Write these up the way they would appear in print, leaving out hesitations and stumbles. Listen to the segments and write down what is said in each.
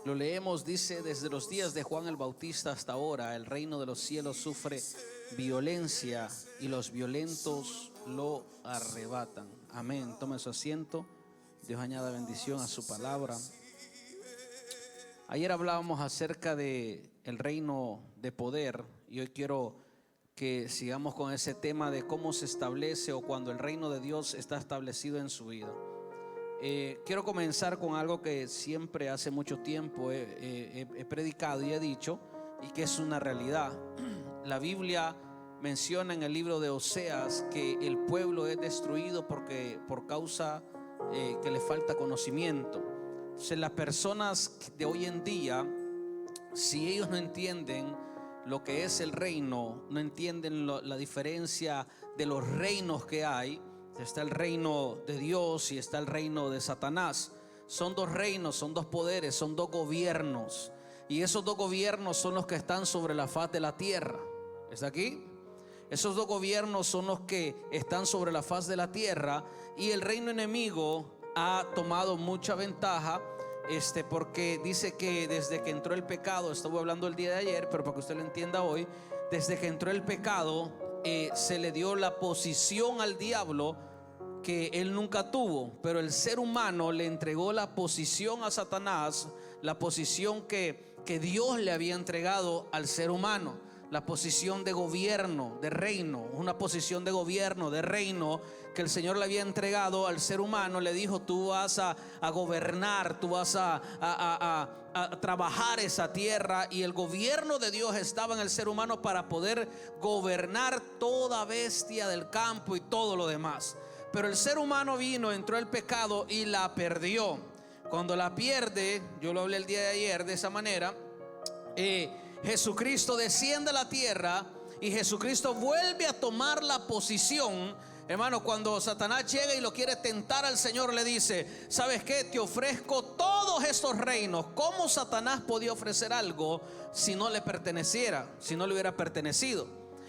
Lo leemos, dice: desde los días de Juan el Bautista hasta ahora, el reino de los cielos sufre violencia y los violentos lo arrebatan. Amén. Tome su asiento. Dios añada bendición a su palabra. Ayer hablábamos acerca de el reino de poder y hoy quiero que sigamos con ese tema de cómo se establece o cuando el reino de Dios está establecido en su vida. Quiero comenzar con algo que siempre hace mucho tiempo he predicado y he dicho, y que es una realidad. La Biblia menciona en el libro de Oseas que el pueblo es destruido por causa que le falta conocimiento. Entonces, las personas de hoy en día, si ellos no entienden lo que es el reino, no entienden la diferencia de los reinos que hay. Está el reino de Dios y está el reino de Satanás. Son dos reinos, son dos poderes, son dos gobiernos. Y esos dos gobiernos son los que están sobre la faz de la tierra. ¿Está aquí? Esos dos gobiernos son los que están sobre la faz de la tierra. Y el reino enemigo ha tomado mucha ventaja, porque dice que desde que entró el pecado, estuve hablando el día de ayer, pero para que usted lo entienda hoy, desde que entró el pecado, se le dio la posición al diablo que él nunca tuvo, pero el ser humano le entregó la posición a Satanás, la posición que Dios le había entregado al ser humano, la posición de gobierno, de reino, una posición de gobierno, de reino que el Señor le había entregado al ser humano. Le dijo: tú vas a gobernar, tú vas a trabajar esa tierra. Y el gobierno de Dios estaba en el ser humano para poder gobernar toda bestia del campo y todo lo demás. Pero el ser humano vino, entró el pecado y la perdió. Cuando la pierde, yo lo hablé el día de ayer de esa manera, Jesucristo desciende a la tierra y Jesucristo vuelve a tomar la posición. Hermano, cuando Satanás llega y lo quiere tentar al Señor, le dice: ¿sabes qué? Te ofrezco todos estos reinos. ¿Cómo Satanás podía ofrecer algo si no le perteneciera, si no le hubiera pertenecido?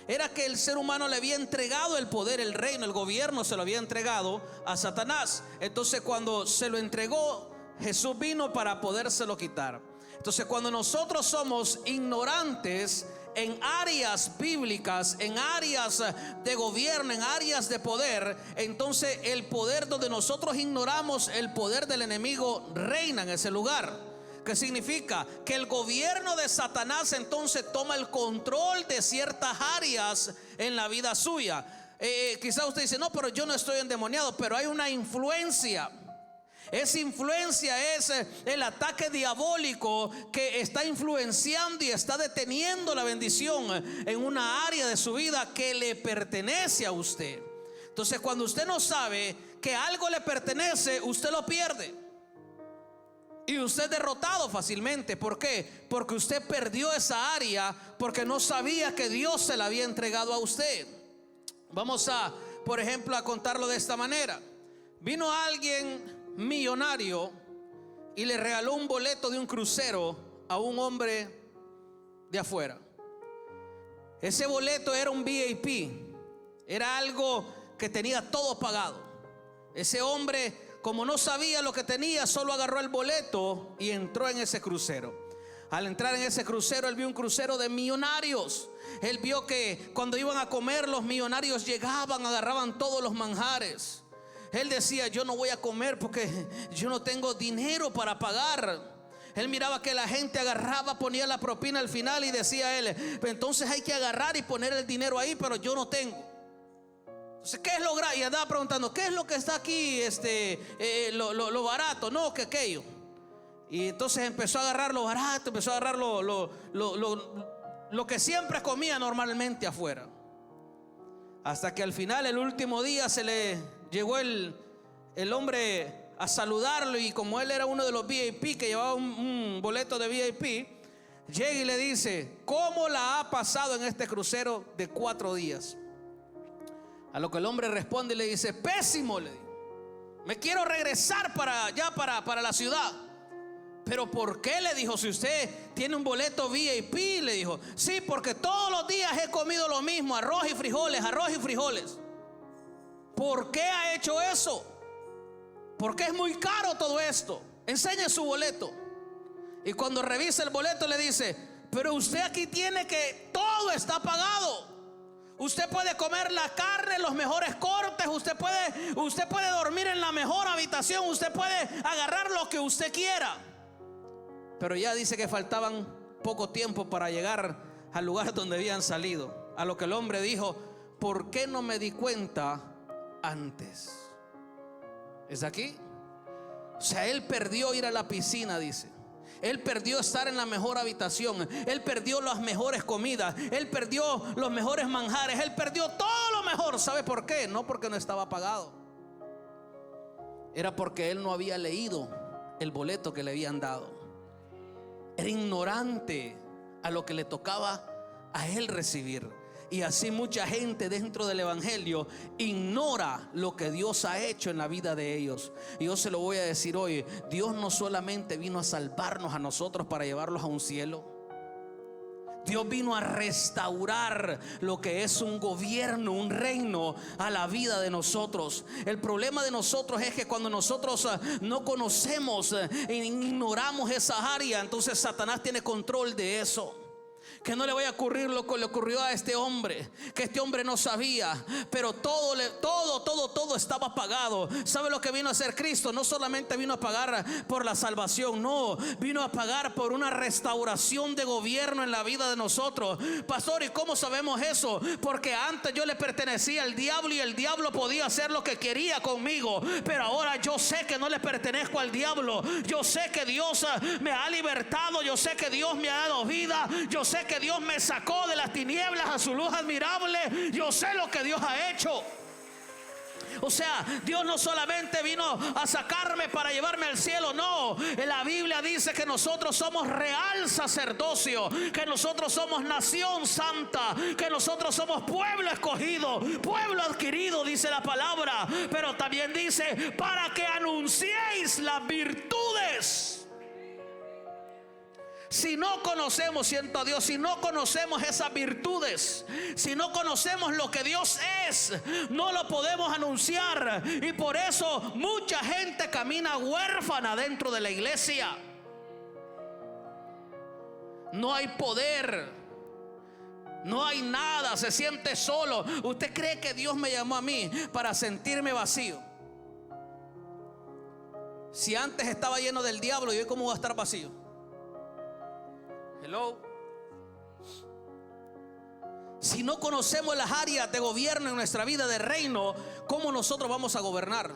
Era que el ser humano le había entregado el poder, el reino, el gobierno se lo había entregado a Satanás. Entonces, cuando se lo entregó, Jesús vino para podérselo quitar. Entonces, cuando nosotros somos ignorantes en áreas bíblicas, en áreas de gobierno, en áreas de poder, entonces el poder donde nosotros ignoramos el poder del enemigo reina en ese lugar. ¿Qué significa? Que el gobierno de Satanás entonces toma el control de ciertas áreas en la vida suya. Quizás usted dice: no, pero yo no estoy endemoniado, pero hay una influencia. Esa influencia es el ataque diabólico que está influenciando y está deteniendo la bendición en una área de su vida que le pertenece a usted. Entonces, cuando usted no sabe que algo le pertenece, usted lo pierde y usted es derrotado fácilmente. ¿Por qué? Porque usted perdió esa área porque no sabía que Dios se la había entregado a usted. Vamos por ejemplo, a contarlo de esta manera. Vino alguien millonario y le regaló un boleto de un crucero a un hombre de afuera. Ese boleto era un VIP, era algo que tenía todo pagado. Ese hombre, como no sabía lo que tenía, solo agarró el boleto y entró en ese crucero. Al entrar en ese crucero, él vio un crucero de millonarios. Él vio que cuando iban a comer, los millonarios llegaban, agarraban todos los manjares. Él decía: yo no voy a comer porque yo no tengo dinero para pagar. Él miraba que la gente agarraba, ponía la propina al final y decía él: entonces hay que agarrar y poner el dinero ahí, pero yo no tengo. Entonces, ¿qué es lo grande? Y andaba preguntando: ¿qué es lo que está aquí? Lo barato, no, que aquello. Y entonces empezó a agarrar lo barato, empezó a agarrar lo que siempre comía normalmente afuera. Hasta que al final, el último día, se le llegó el hombre a saludarlo. Y como él era uno de los VIP que llevaba un boleto de VIP, llega y le dice: ¿cómo la ha pasado en este crucero de 4 días? A lo que el hombre responde y le dice: pésimo, le dijo. Me quiero regresar para allá, para la ciudad. ¿Pero por qué? Le dijo. Si usted tiene un boleto VIP, le dijo. Sí, porque todos los días he comido lo mismo: arroz y frijoles, arroz y frijoles. ¿Por qué ha hecho eso? Porque es muy caro todo esto. Enseñe su boleto. Y cuando revisa el boleto le dice: pero usted aquí tiene que todo está pagado. Usted puede comer la carne, los mejores cortes, usted puede dormir en la mejor habitación, usted puede agarrar lo que usted quiera. Pero ya dice que faltaban poco tiempo para llegar al lugar donde habían salido. A lo que el hombre dijo: ¿por qué no me di cuenta antes? ¿Es aquí? O sea, él perdió ir a la piscina, dice. Él perdió estar en la mejor habitación. Él perdió las mejores comidas. Él perdió los mejores manjares. Él perdió todo lo mejor. ¿Sabe por qué? No porque no estaba pagado. Era porque él no había leído el boleto que le habían dado. Era ignorante a lo que le tocaba a él recibir. Y así mucha gente dentro del evangelio ignora lo que Dios ha hecho en la vida de ellos. Y yo se lo voy a decir hoy: Dios no solamente vino a salvarnos a nosotros para llevarlos a un cielo. Dios vino a restaurar lo que es un gobierno, un reino a la vida de nosotros. El problema de nosotros es que cuando nosotros no conocemos e ignoramos esa área, entonces Satanás tiene control de eso. Que no le vaya a ocurrir lo que le ocurrió a este hombre, que este hombre no sabía, pero todo estaba pagado. ¿Sabe lo que vino a hacer Cristo? No solamente vino a pagar por la salvación, no, vino a pagar por una restauración de gobierno en la vida de nosotros. Pastor, ¿y cómo sabemos eso? Porque antes yo le pertenecía al diablo y el diablo podía hacer lo que quería conmigo, pero ahora yo sé que no le pertenezco al diablo. Yo sé que Dios me ha libertado, yo sé que Dios me ha dado vida, yo sé que Dios me sacó de las tinieblas a su luz admirable. Yo sé lo que Dios ha hecho. O sea, Dios no solamente vino a sacarme para llevarme al cielo, no. La Biblia dice que nosotros somos real sacerdocio, que nosotros somos nación santa, que nosotros somos pueblo escogido, pueblo adquirido, dice la palabra. Pero también dice: para que anunciéis las virtudes. Si no conocemos, siento a Dios, si no conocemos esas virtudes, si no conocemos lo que Dios es, no lo podemos anunciar. Y por eso mucha gente camina huérfana dentro de la iglesia. No hay poder, no hay nada, se siente solo. ¿Usted cree que Dios me llamó a mí para sentirme vacío? Si antes estaba lleno del diablo, ¿y hoy cómo voy a estar vacío? Hello. Si no conocemos las áreas de gobierno en nuestra vida de reino, ¿cómo nosotros vamos a gobernar?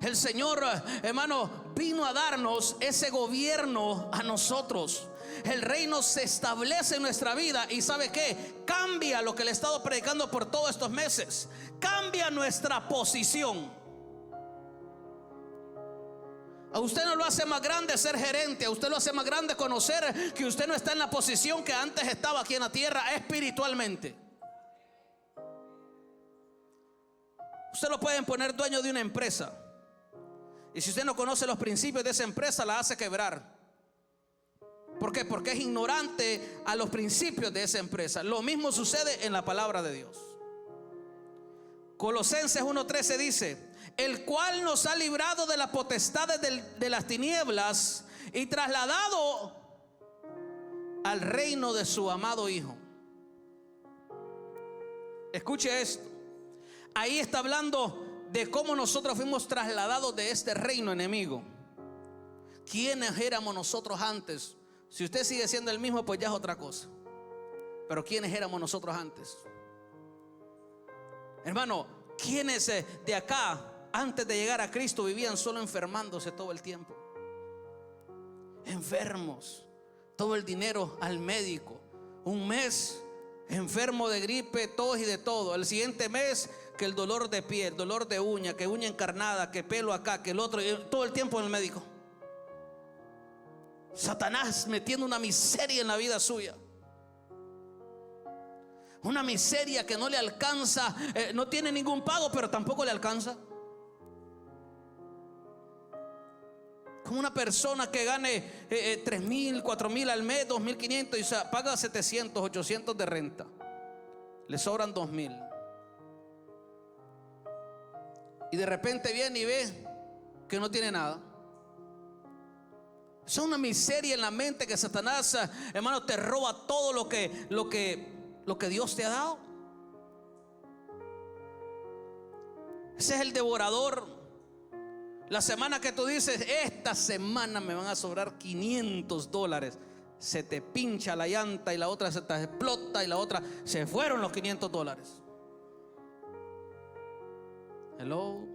El Señor, hermano, vino a darnos ese gobierno a nosotros. El reino se establece en nuestra vida. ¿Y sabe qué? Cambia lo que le he estado predicando por todos estos meses. Cambia nuestra posición. A usted no lo hace más grande ser gerente. A usted lo hace más grande conocer que usted no está en la posición que antes estaba aquí en la tierra espiritualmente. Usted lo pueden poner dueño de una empresa, y si usted no conoce los principios de esa empresa, la hace quebrar. ¿Por qué? Porque es ignorante a los principios de esa empresa. Lo mismo sucede en la palabra de Dios. Colosenses 1:13 dice: el cual nos ha librado de las potestades de las tinieblas y trasladado al reino de su amado Hijo. Escuche esto. Ahí está hablando de cómo nosotros fuimos trasladados de este reino enemigo. ¿Quiénes éramos nosotros antes? Si usted sigue siendo el mismo, pues ya es otra cosa. Pero ¿quiénes éramos nosotros antes? Hermano, ¿quiénes de acá, antes de llegar a Cristo, vivían solo enfermándose todo el tiempo? Enfermos, todo el dinero al médico. Un mes enfermo de gripe, tos y de todo. El siguiente mes que el dolor de piel, dolor de uña, que uña encarnada, que pelo acá, que el otro, todo el tiempo en el médico. Satanás metiendo una miseria en la vida suya. Una miseria que no le alcanza, no tiene ningún pago, pero tampoco le alcanza. Como una persona que gane 3,000, 4,000 al mes, 2,500 y paga 700, 800 de renta. Le sobran 2,000. Y de repente viene y ve que no tiene nada. Es una miseria en la mente que Satanás, hermano, te roba todo lo que Dios te ha dado. Ese es el devorador. La semana que tú dices, esta semana me van a sobrar $500, se te pincha la llanta y la otra se te explota y la otra, se fueron los $500. Hello.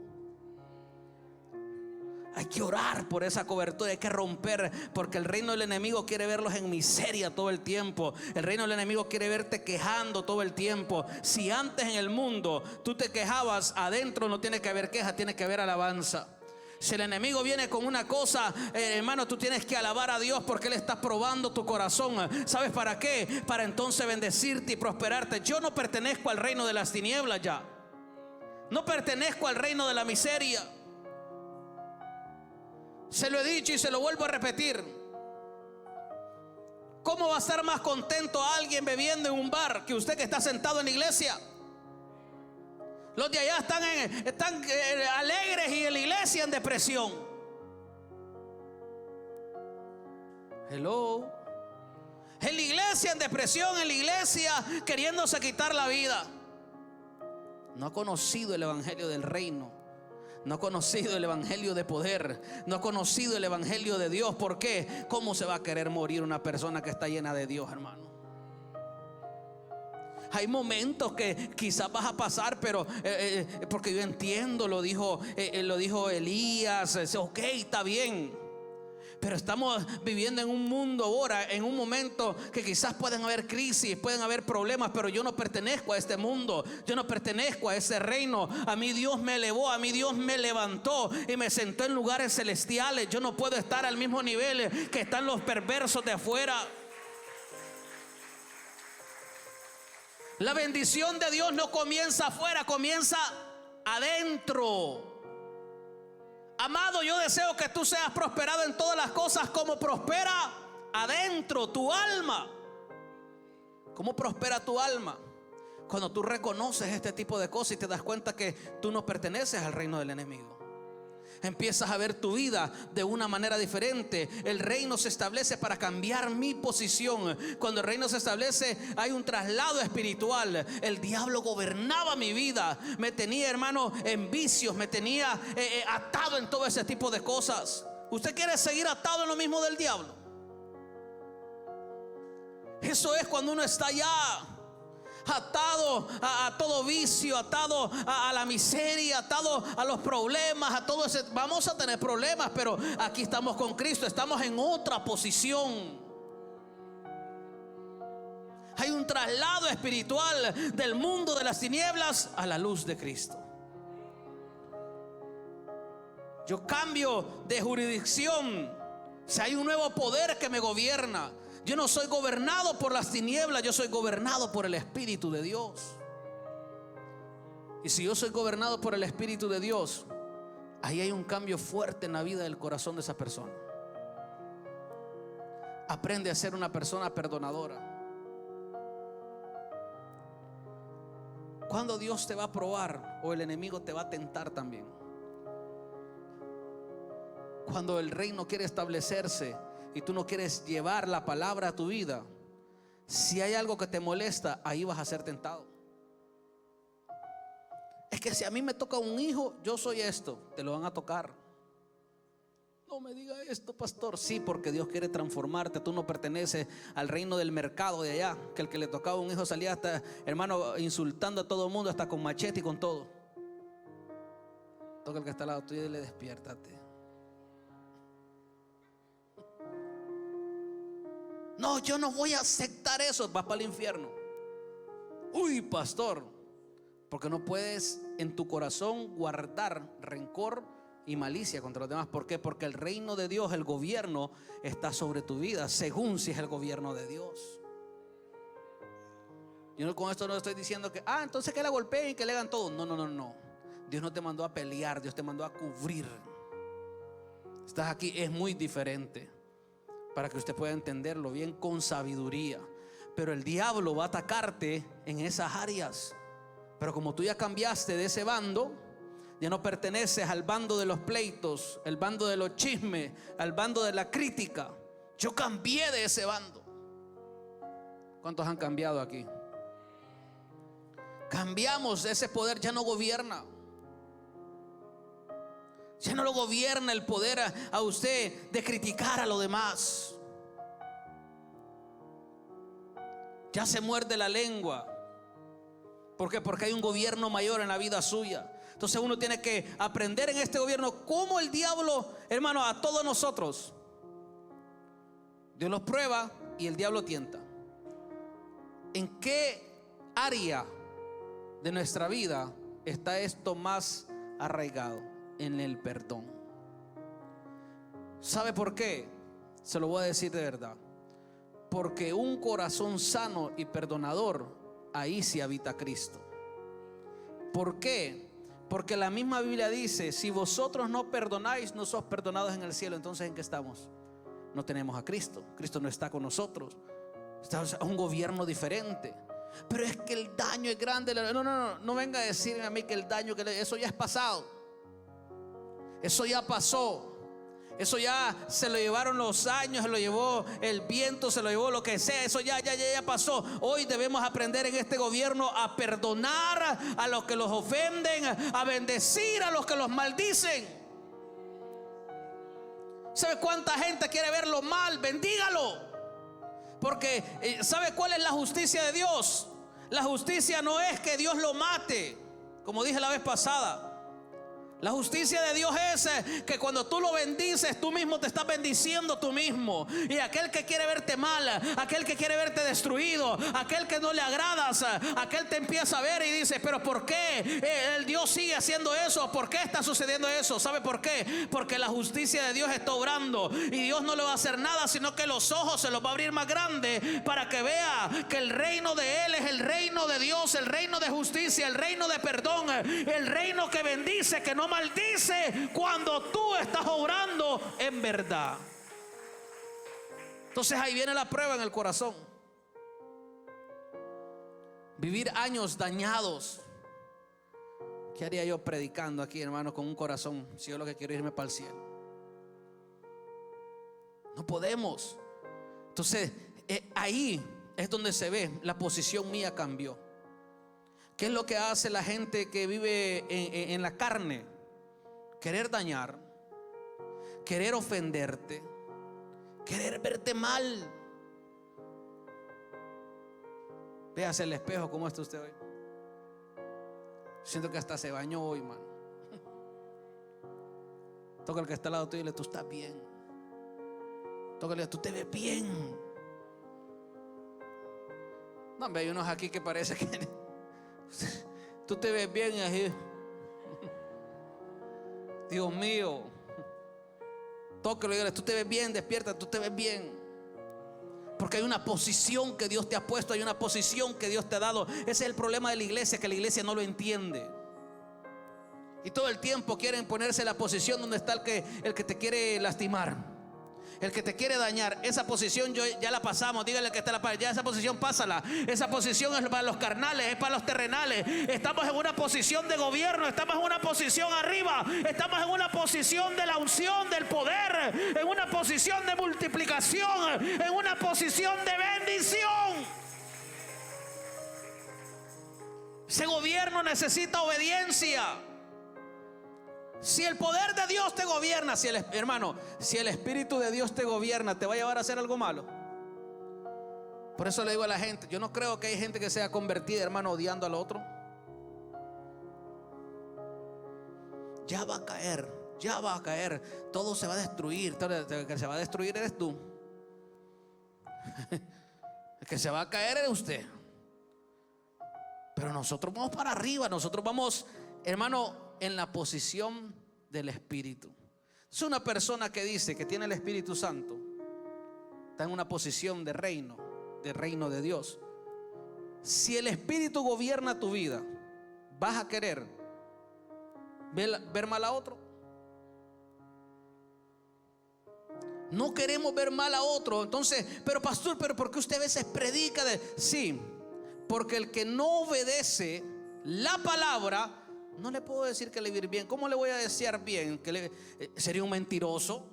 Hay que orar por esa cobertura, hay que romper, porque el reino del enemigo quiere verlos en miseria todo el tiempo. El reino del enemigo quiere verte quejando todo el tiempo. Si antes en el mundo tú te quejabas, adentro no tiene que haber queja, tiene que haber alabanza. Si el enemigo viene con una cosa, hermano, tú tienes que alabar a Dios, porque Él está probando tu corazón. ¿Sabes para qué? Para entonces bendecirte y prosperarte. Yo no pertenezco al reino de las tinieblas ya. No pertenezco al reino de la miseria. Se lo he dicho y se lo vuelvo a repetir. ¿Cómo va a estar más contento alguien bebiendo en un bar que usted que está sentado en la iglesia? Los de allá están alegres y en la iglesia en depresión. Hello. En la iglesia en depresión, en la iglesia queriéndose quitar la vida. No ha conocido el evangelio del reino. No ha conocido el evangelio de poder. No ha conocido el evangelio de Dios. ¿Por qué? ¿Cómo se va a querer morir una persona que está llena de Dios, hermano? Hay momentos que quizás vas a pasar, pero porque yo entiendo, lo dijo Elías. Ok, está bien. Pero estamos viviendo en un mundo ahora, en un momento que quizás pueden haber crisis, pueden haber problemas, pero yo no pertenezco a este mundo, yo no pertenezco a ese reino. A mí Dios me elevó, a mí Dios me levantó y me sentó en lugares celestiales. Yo no puedo estar al mismo nivel que están los perversos de afuera. La bendición de Dios no comienza afuera, comienza adentro. Amado, yo deseo que tú seas prosperado en todas las cosas como prospera adentro tu alma. ¿Cómo prospera tu alma? Cuando tú reconoces este tipo de cosas y te das cuenta que tú no perteneces al reino del enemigo. Empiezas a ver tu vida de una manera diferente. El reino se establece para cambiar mi posición. Cuando el reino se establece, hay un traslado espiritual. El diablo gobernaba mi vida. Me tenía, hermano, en vicios. Me tenía atado en todo ese tipo de cosas. ¿Usted quiere seguir atado en lo mismo del diablo? Eso es cuando uno está allá, atado a todo vicio, atado a la miseria, atado a los problemas, a todo ese. Vamos a tener problemas, pero aquí estamos con Cristo, estamos en otra posición. Hay un traslado espiritual del mundo de las tinieblas a la luz de Cristo. Yo cambio de jurisdicción. Si hay un nuevo poder que me gobierna. Yo no soy gobernado por las tinieblas, yo soy gobernado por el Espíritu de Dios. Y si yo soy gobernado por el Espíritu de Dios, ahí hay un cambio fuerte en la vida del corazón de esa persona. Aprende a ser una persona perdonadora. Cuando Dios te va a probar o el enemigo te va a tentar también. Cuando el reino quiere establecerse y tú no quieres llevar la palabra a tu vida, si hay algo que te molesta, ahí vas a ser tentado. Es que si a mí me toca un hijo, yo soy esto. Te lo van a tocar. No me diga esto, pastor. Sí, porque Dios quiere transformarte. Tú no perteneces al reino del mercado de allá, que el que le tocaba un hijo salía hasta, hermano, insultando a todo el mundo, hasta con machete y con todo. Toca el que está al lado tuyo y le despiértate. No, yo no voy a aceptar eso. Vas para el infierno. Uy, pastor, porque no puedes en tu corazón guardar rencor y malicia contra los demás. ¿Por qué? Porque el reino de Dios, el gobierno, está sobre tu vida, según si es el gobierno de Dios. Yo con esto no estoy diciendo que entonces que la golpeen y que le hagan todo. No. Dios no te mandó a pelear, Dios te mandó a cubrir. Estás aquí, es muy diferente, para que usted pueda entenderlo bien con sabiduría. Pero el diablo va a atacarte en esas áreas. Pero como tú ya cambiaste de ese bando, Ya no perteneces al bando de los pleitos, el bando de los chismes, al bando de la crítica. Yo cambié de ese bando. ¿Cuántos han cambiado aquí? Cambiamos, ese poder ya no gobierna. Ya no lo gobierna el poder a usted de criticar a los demás. Ya se muerde la lengua. ¿Por qué? Porque hay un gobierno mayor en la vida suya. Entonces uno tiene que aprender en este gobierno cómo el diablo, hermano, a todos nosotros, Dios los prueba y el diablo tienta. ¿En qué área de nuestra vida está esto más arraigado? En el perdón. ¿Sabe por qué? Se lo voy a decir de verdad. Porque un corazón sano y perdonador, ahí sí habita Cristo. ¿Por qué? Porque la misma Biblia dice: si vosotros no perdonáis, no sos perdonados en el cielo. Entonces, ¿en qué estamos? No tenemos a Cristo. Cristo no está con nosotros. Estamos en un gobierno diferente. Pero es que el daño es grande. No venga a decirme a mí que el daño, eso ya es pasado. Eso ya pasó. Eso ya se lo llevaron los años, se lo llevó el viento, se lo llevó lo que sea. Eso ya pasó. Hoy debemos aprender en este gobierno a perdonar a los que los ofenden, a bendecir a los que los maldicen. ¿Sabe cuánta gente quiere verlo mal? Bendígalo. Porque ¿sabe cuál es la justicia de Dios? La justicia no es que Dios lo mate, como dije la vez pasada. La justicia de Dios es que cuando tú lo bendices, tú mismo te estás bendiciendo tú mismo. Y aquel que quiere verte mal, aquel que quiere verte destruido, aquel que no le agradas, aquel te empieza a ver y dice: pero ¿por qué el Dios sigue haciendo eso? ¿Por qué está sucediendo eso? ¿Sabe por qué? Porque la justicia de Dios está obrando. Y Dios no le va a hacer nada, sino que los ojos se los va a abrir más grande, para que vea que el reino de Él es el reino de Dios, el reino de justicia, el reino de perdón, el reino que bendice, que no maldice, cuando tú estás obrando en verdad. Entonces ahí viene la prueba en el corazón. Vivir años dañados. ¿Qué haría yo predicando aquí, hermano, con un corazón, si yo lo que quiero es irme para el cielo? No podemos. Entonces ahí es donde se ve la posición mía cambió. ¿Qué es lo que hace la gente que vive en la carne? Querer dañar, querer ofenderte, querer verte mal. Véase el espejo, ¿cómo está usted hoy? Siento que hasta se bañó hoy, man. Toca al que está al lado tuyo y dile: tú estás bien. Tócale: tú te ves bien. No, hombre, hay unos aquí que parece que tú te ves bien así. Dios mío. Tócalo y dígale: tú te ves bien, despierta, tú te ves bien. Porque hay una posición que Dios te ha puesto, hay una posición que Dios te ha dado. Ese es el problema de la iglesia, que la iglesia no lo entiende. Y todo el tiempo quieren ponerse en la posición donde está el que te quiere lastimar, el que te quiere dañar. Esa posición ya la pasamos. Dígale que está la ya esa posición pásala. Esa posición es para los carnales, es para los terrenales. Estamos en una posición de gobierno, estamos en una posición arriba, estamos en una posición de la unción, del poder, en una posición de multiplicación, en una posición de bendición. Ese gobierno necesita obediencia. Si el poder de Dios te gobierna, hermano, si el Espíritu de Dios te gobierna, ¿te va a llevar a hacer algo malo? Por eso le digo a la gente: yo no creo que hay gente que sea convertida, hermano, odiando al otro. Ya va a caer, ya va a caer. Todo se va a destruir. El que se va a destruir eres tú. El que se va a caer eres usted. Pero nosotros vamos para arriba. Nosotros vamos, hermano, en la posición del Espíritu. Es una persona que dice que tiene el Espíritu Santo, está en una posición de reino de Dios. Si el Espíritu gobierna tu vida, ¿vas a querer ver mal a otro? No queremos ver mal a otro. Entonces, pero pastor, ¿pero por qué usted a veces predica de...? Sí, porque el que no obedece la palabra No le puedo decir que le va a ir bien. ¿Cómo le voy a desear bien? ¿Sería un mentiroso?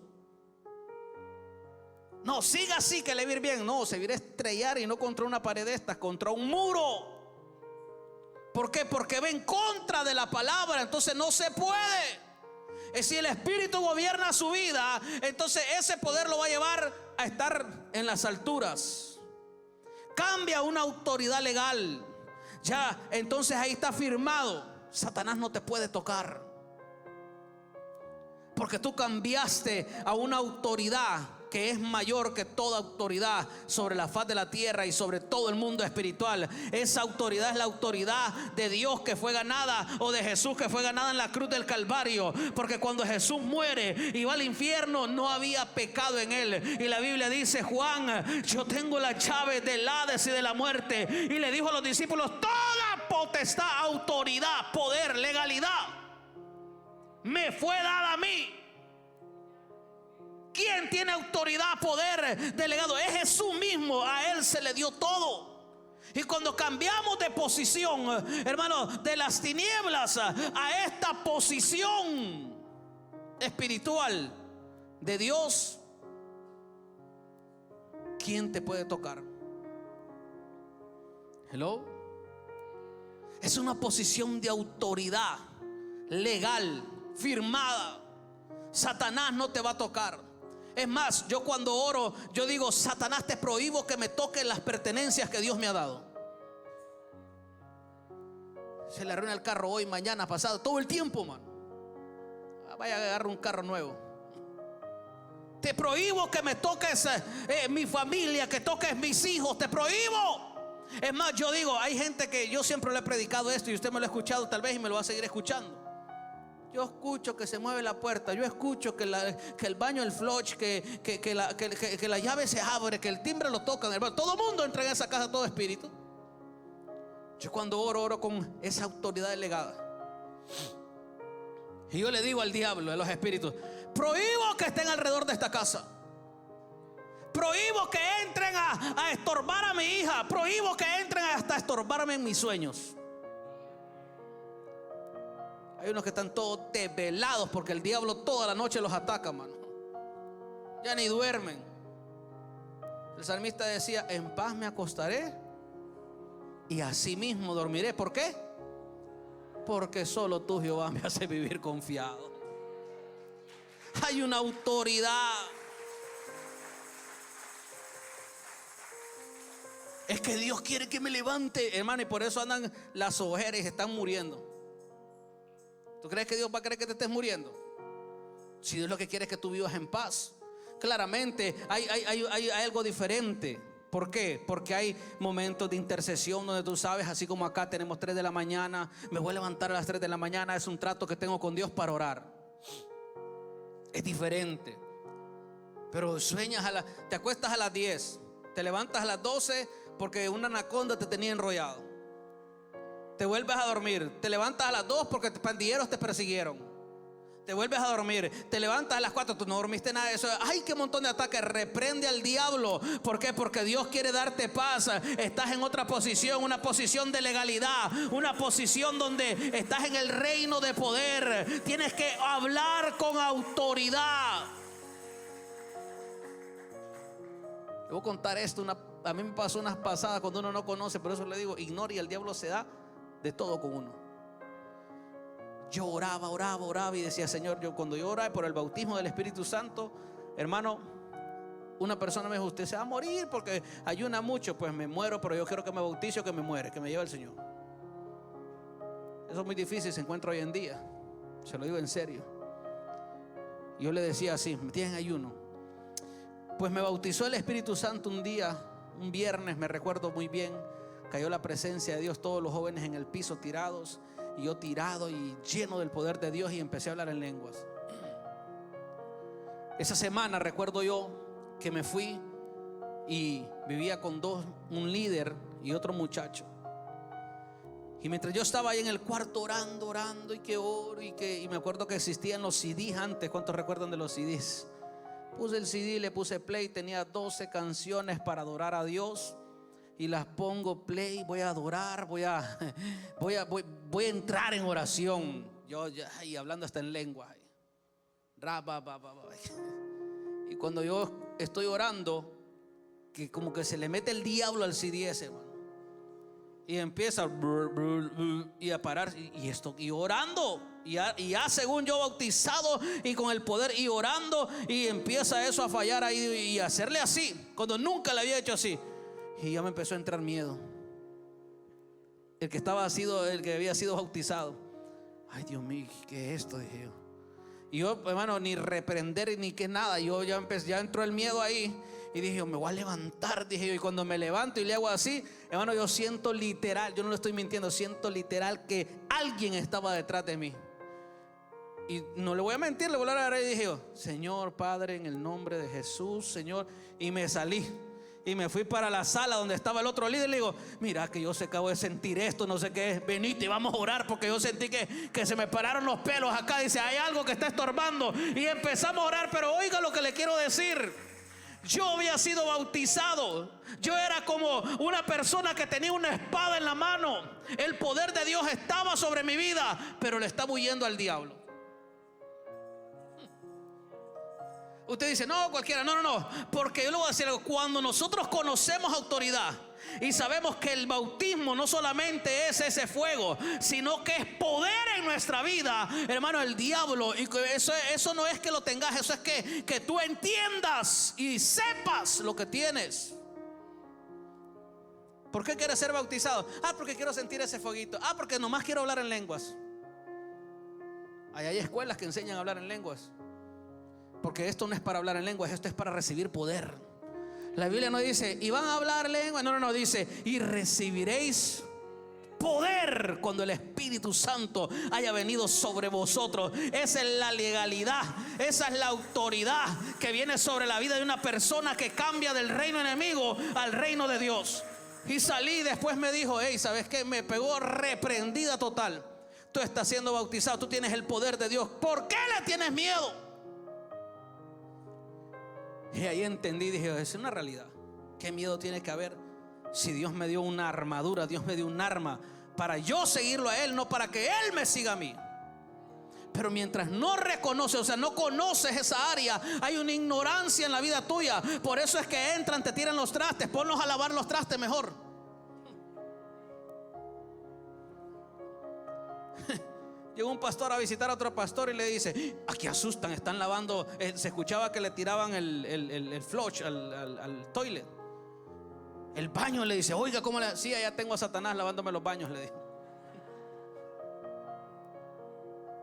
No, siga así que le va a ir bien. No, se va a ir a estrellar, y no contra una pared de estas, contra un muro. ¿Por qué? Porque va en contra de la palabra. Entonces no se puede. Si el Espíritu gobierna su vida, entonces ese poder lo va a llevar a estar en las alturas. Cambia una autoridad legal. Ya, entonces ahí está firmado. Satanás no te puede tocar, porque tú cambiaste a una autoridad que es mayor que toda autoridad sobre la faz de la tierra y sobre todo el mundo espiritual. Esa autoridad es la autoridad de Dios que fue ganada, o de Jesús que fue ganada en la cruz del Calvario. Porque cuando Jesús muere y va al infierno, no había pecado en él. Y la Biblia dice: Juan, yo tengo la llave del Hades y de la muerte. Y le dijo a los discípulos: toda potestad, autoridad, poder, legalidad me fue dada a mí. ¿Quién tiene autoridad, poder delegado? Es Jesús mismo. A Él se le dio todo. Y cuando cambiamos de posición, hermano, de las tinieblas a esta posición espiritual de Dios, ¿quién te puede tocar? Hello. Es una posición de autoridad legal, firmada. Satanás no te va a tocar. Es más, yo cuando oro, yo digo: Satanás, te prohíbo que me toquen las pertenencias que Dios me ha dado. Se le arruina el carro hoy, mañana, pasado, todo el tiempo, man. Vaya a agarrar un carro nuevo. Te prohíbo que me toques mi familia, que toques mis hijos. Te prohíbo. Es más, yo digo, hay gente que yo siempre le he predicado esto, y usted me lo ha escuchado tal vez y me lo va a seguir escuchando. Yo escucho que se mueve la puerta, yo escucho que el baño, el flush, que la llave se abre, que el timbre lo tocan, hermano. Todo el mundo entra en esa casa, todo espíritu. Yo cuando oro con esa autoridad delegada. Y yo le digo al diablo, a los espíritus: prohíbo que estén alrededor de esta casa. Prohíbo que entren a estorbar a mi hija. Prohíbo que entren hasta estorbarme en mis sueños. Hay unos que están todos desvelados porque el diablo toda la noche los ataca, mano. Ya ni duermen. El salmista decía: en paz me acostaré y así mismo dormiré. ¿Por qué? Porque solo tú, Jehová, me hace vivir confiado. Hay una autoridad. Es que Dios quiere que me levante, hermano, y por eso andan las ojeras y se están muriendo. ¿Tú crees que Dios va a querer que te estés muriendo? Si Dios lo que quiere es que tú vivas en paz. Claramente hay algo diferente. ¿Por qué? Porque hay momentos de intercesión donde tú sabes, así como acá tenemos 3 de la mañana, me voy a levantar a las 3 de la mañana, es un trato que tengo con Dios para orar. Es diferente. Pero sueñas te acuestas a las 10, te levantas a las 12 porque una anaconda te tenía enrollado. Te vuelves a dormir, te levantas a las 2 porque pandilleros te persiguieron. Te vuelves a dormir, te levantas a las 4, tú no dormiste nada de eso. Ay, qué montón de ataques. Reprende al diablo. ¿Por qué? Porque Dios quiere darte paz. Estás en otra posición, una posición de legalidad, una posición donde estás en el reino de poder. Tienes que hablar con autoridad. Le voy a contar esto. A mí me pasó unas pasadas cuando uno no conoce. Por eso le digo, ignore, y el diablo se da de todo con uno. Yo oraba y decía: Señor, cuando yo oraba por el bautismo del Espíritu Santo, hermano, una persona me dijo: usted se va a morir porque ayuna mucho. Pues me muero, pero yo quiero que me bautice o que me muere, que me lleve el Señor. Eso es muy difícil, se encuentra hoy en día. Se lo digo en serio. Yo le decía así: me tienen ayuno. Pues me bautizó el Espíritu Santo un día, un viernes, me recuerdo muy bien. Cayó la presencia de Dios, todos los jóvenes en el piso tirados, y yo tirado y lleno del poder de Dios, y empecé a hablar en lenguas. Esa semana recuerdo yo que me fui y vivía con un líder y otro muchacho. Y mientras yo estaba ahí en el cuarto orando y que oro y me acuerdo que existían los CDs antes. ¿Cuántos recuerdan de los CDs? Puse el CD, le puse play, tenía 12 canciones para adorar a Dios. y las pongo play, voy a adorar, voy a entrar en oración. Yo y hablando hasta en lengua. Y cuando yo estoy orando, que como que se le mete el diablo al CD ese, hermano, y empieza y a parar y orando, y ya según yo bautizado y con el poder y orando, y empieza eso a fallar ahí y a hacerle así cuando nunca le había hecho así, y ya me empezó a entrar miedo. El que había sido bautizado, ay Dios mío, ¿qué es esto? Dije yo. Y yo, hermano, ni reprender ni que nada. Yo ya entró el miedo ahí. Y dije yo, me voy a levantar, dije yo. Y cuando me levanto y le hago así, hermano, yo siento literal, yo no lo estoy mintiendo, siento literal que alguien estaba detrás de mí. Y no le voy a mentir, le voy a hablar. Y dije yo, Señor Padre, en el nombre de Jesús, Señor. Y me salí y me fui para la sala donde estaba el otro líder. Le digo, mira que yo acabo de sentir esto, no sé qué es, venite y vamos a orar, porque yo sentí que se me pararon los pelos acá. Dice, hay algo que está estorbando. Y empezamos a orar, pero oiga lo que le quiero decir. Yo había sido bautizado. Yo era como una persona que tenía una espada en la mano. El poder de Dios estaba sobre mi vida, pero le estaba huyendo al diablo. Usted dice, no, cualquiera, no, porque yo le voy a decir algo. Cuando nosotros conocemos autoridad y sabemos que el bautismo no solamente es ese fuego, sino que es poder en nuestra vida, hermano, el diablo, y eso no es que lo tengas, eso es que tú entiendas y sepas lo que tienes. ¿Por qué quieres ser bautizado? Porque quiero sentir ese fueguito. Porque nomás quiero hablar en lenguas. Hay escuelas que enseñan a hablar en lenguas. Porque esto no es para hablar en lenguas, esto es para recibir poder. La Biblia no dice, y van a hablar lenguas. No, dice, y recibiréis poder cuando el Espíritu Santo haya venido sobre vosotros. Esa es la legalidad, esa es la autoridad que viene sobre la vida de una persona que cambia del reino enemigo al reino de Dios. Y salí, después me dijo, hey, ¿sabes qué? Me pegó reprendida total. Tú estás siendo bautizado, tú tienes el poder de Dios. ¿Por qué le tienes miedo? Y ahí entendí, dije, es una realidad. ¿Qué miedo tiene que haber si Dios me dio una armadura, Dios me dio un arma para yo seguirlo a Él, no para que Él me siga a mí? Pero mientras no reconoces, o sea, no conoces esa área, hay una ignorancia en la vida tuya. Por eso es que entran, te tiran los trastes. Ponlos a lavar los trastes mejor. Llegó un pastor a visitar a otro pastor y le dice, aquí asustan, están lavando. Se escuchaba que le tiraban el flush al toilet, el baño. Le dice, oiga, ¿cómo le? Sí, allá tengo a Satanás lavándome los baños, le dijo.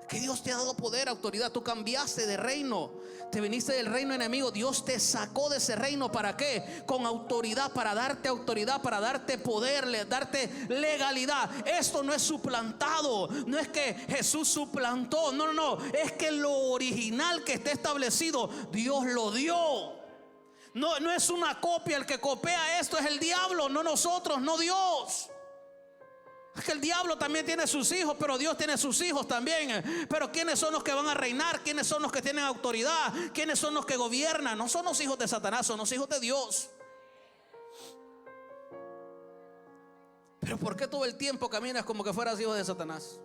Que Dios te ha dado poder, autoridad. Tú cambiaste de reino, te viniste del reino enemigo. Dios te sacó de ese reino. ¿Para qué? Con autoridad, para darte autoridad, para darte poder, darte legalidad. Esto no es suplantado, no es que Jesús suplantó, no, es que lo original que está establecido, Dios lo dio. No es una copia. El que copia esto es el diablo, no nosotros, no Dios. Es que el diablo también tiene sus hijos, pero Dios tiene sus hijos también. Pero ¿quiénes son los que van a reinar? ¿Quiénes son los que tienen autoridad? ¿Quiénes son los que gobiernan? No son los hijos de Satanás, son los hijos de Dios. Pero ¿por qué todo el tiempo caminas como que fueras hijo de Satanás?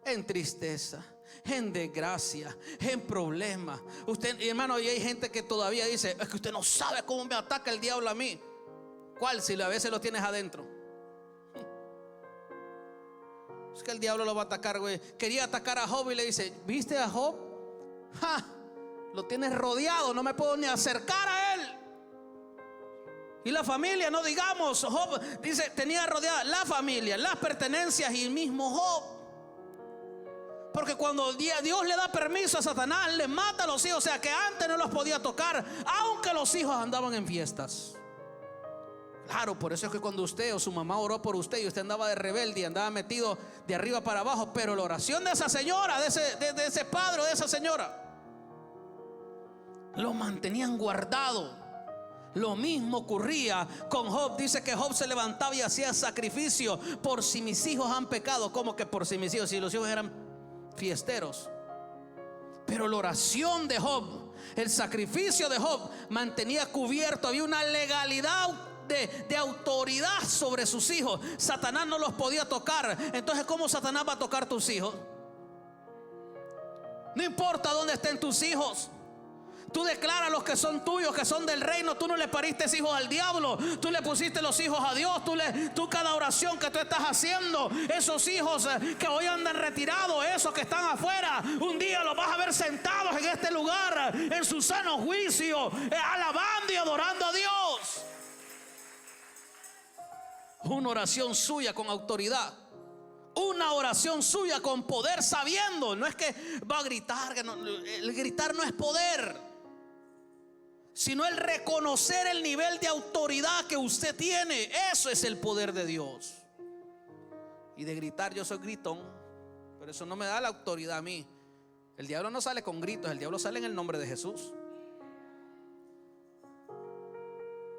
En tristeza, en desgracia, en problemas. Usted, hermano, y hay gente que todavía dice, es que usted no sabe cómo me ataca el diablo a mí. ¿Cuál? Si a veces lo tienes adentro. Es que el diablo lo va a atacar, güey. Quería atacar a Job y le dice, ¿viste a Job? Lo tienes rodeado, no me puedo ni acercar a él. Y la familia, no digamos. Job dice, tenía rodeada la familia, las pertenencias y el mismo Job. Porque cuando Dios le da permiso a Satanás, le mata a los hijos. O sea que antes no los podía tocar, aunque los hijos andaban en fiestas. Claro, por eso es que cuando usted o su mamá oró por usted y usted andaba de rebelde y andaba metido de arriba para abajo, pero la oración de esa señora, de ese padre o de esa señora, lo mantenían guardado. Lo mismo ocurría con Job. Dice que Job se levantaba y hacía sacrificio. Por si mis hijos han pecado. ¿Cómo que por si mis hijos? Si los hijos eran fiesteros. Pero la oración de Job, el sacrificio de Job mantenía cubierto. Había una legalidad de autoridad sobre sus hijos. Satanás no los podía tocar. Entonces, ¿cómo Satanás va a tocar tus hijos? No importa dónde estén tus hijos. Tú declaras los que son tuyos, que son del reino. Tú no le pariste hijos al diablo. Tú le pusiste los hijos a Dios. Tú cada oración que tú estás haciendo, esos hijos que hoy andan retirados, esos que están afuera, un día los vas a ver sentados en este lugar, en su sano juicio, alabando y adorando a Dios. Una oración suya con autoridad. Una oración suya con poder, sabiendo. No es que va a gritar, que no, el gritar no es poder, sino el reconocer el nivel de autoridad que usted tiene. Eso es el poder de Dios. Y de gritar, yo soy gritón, pero eso no me da la autoridad a mí. El diablo no sale con gritos, el diablo sale en el nombre de Jesús.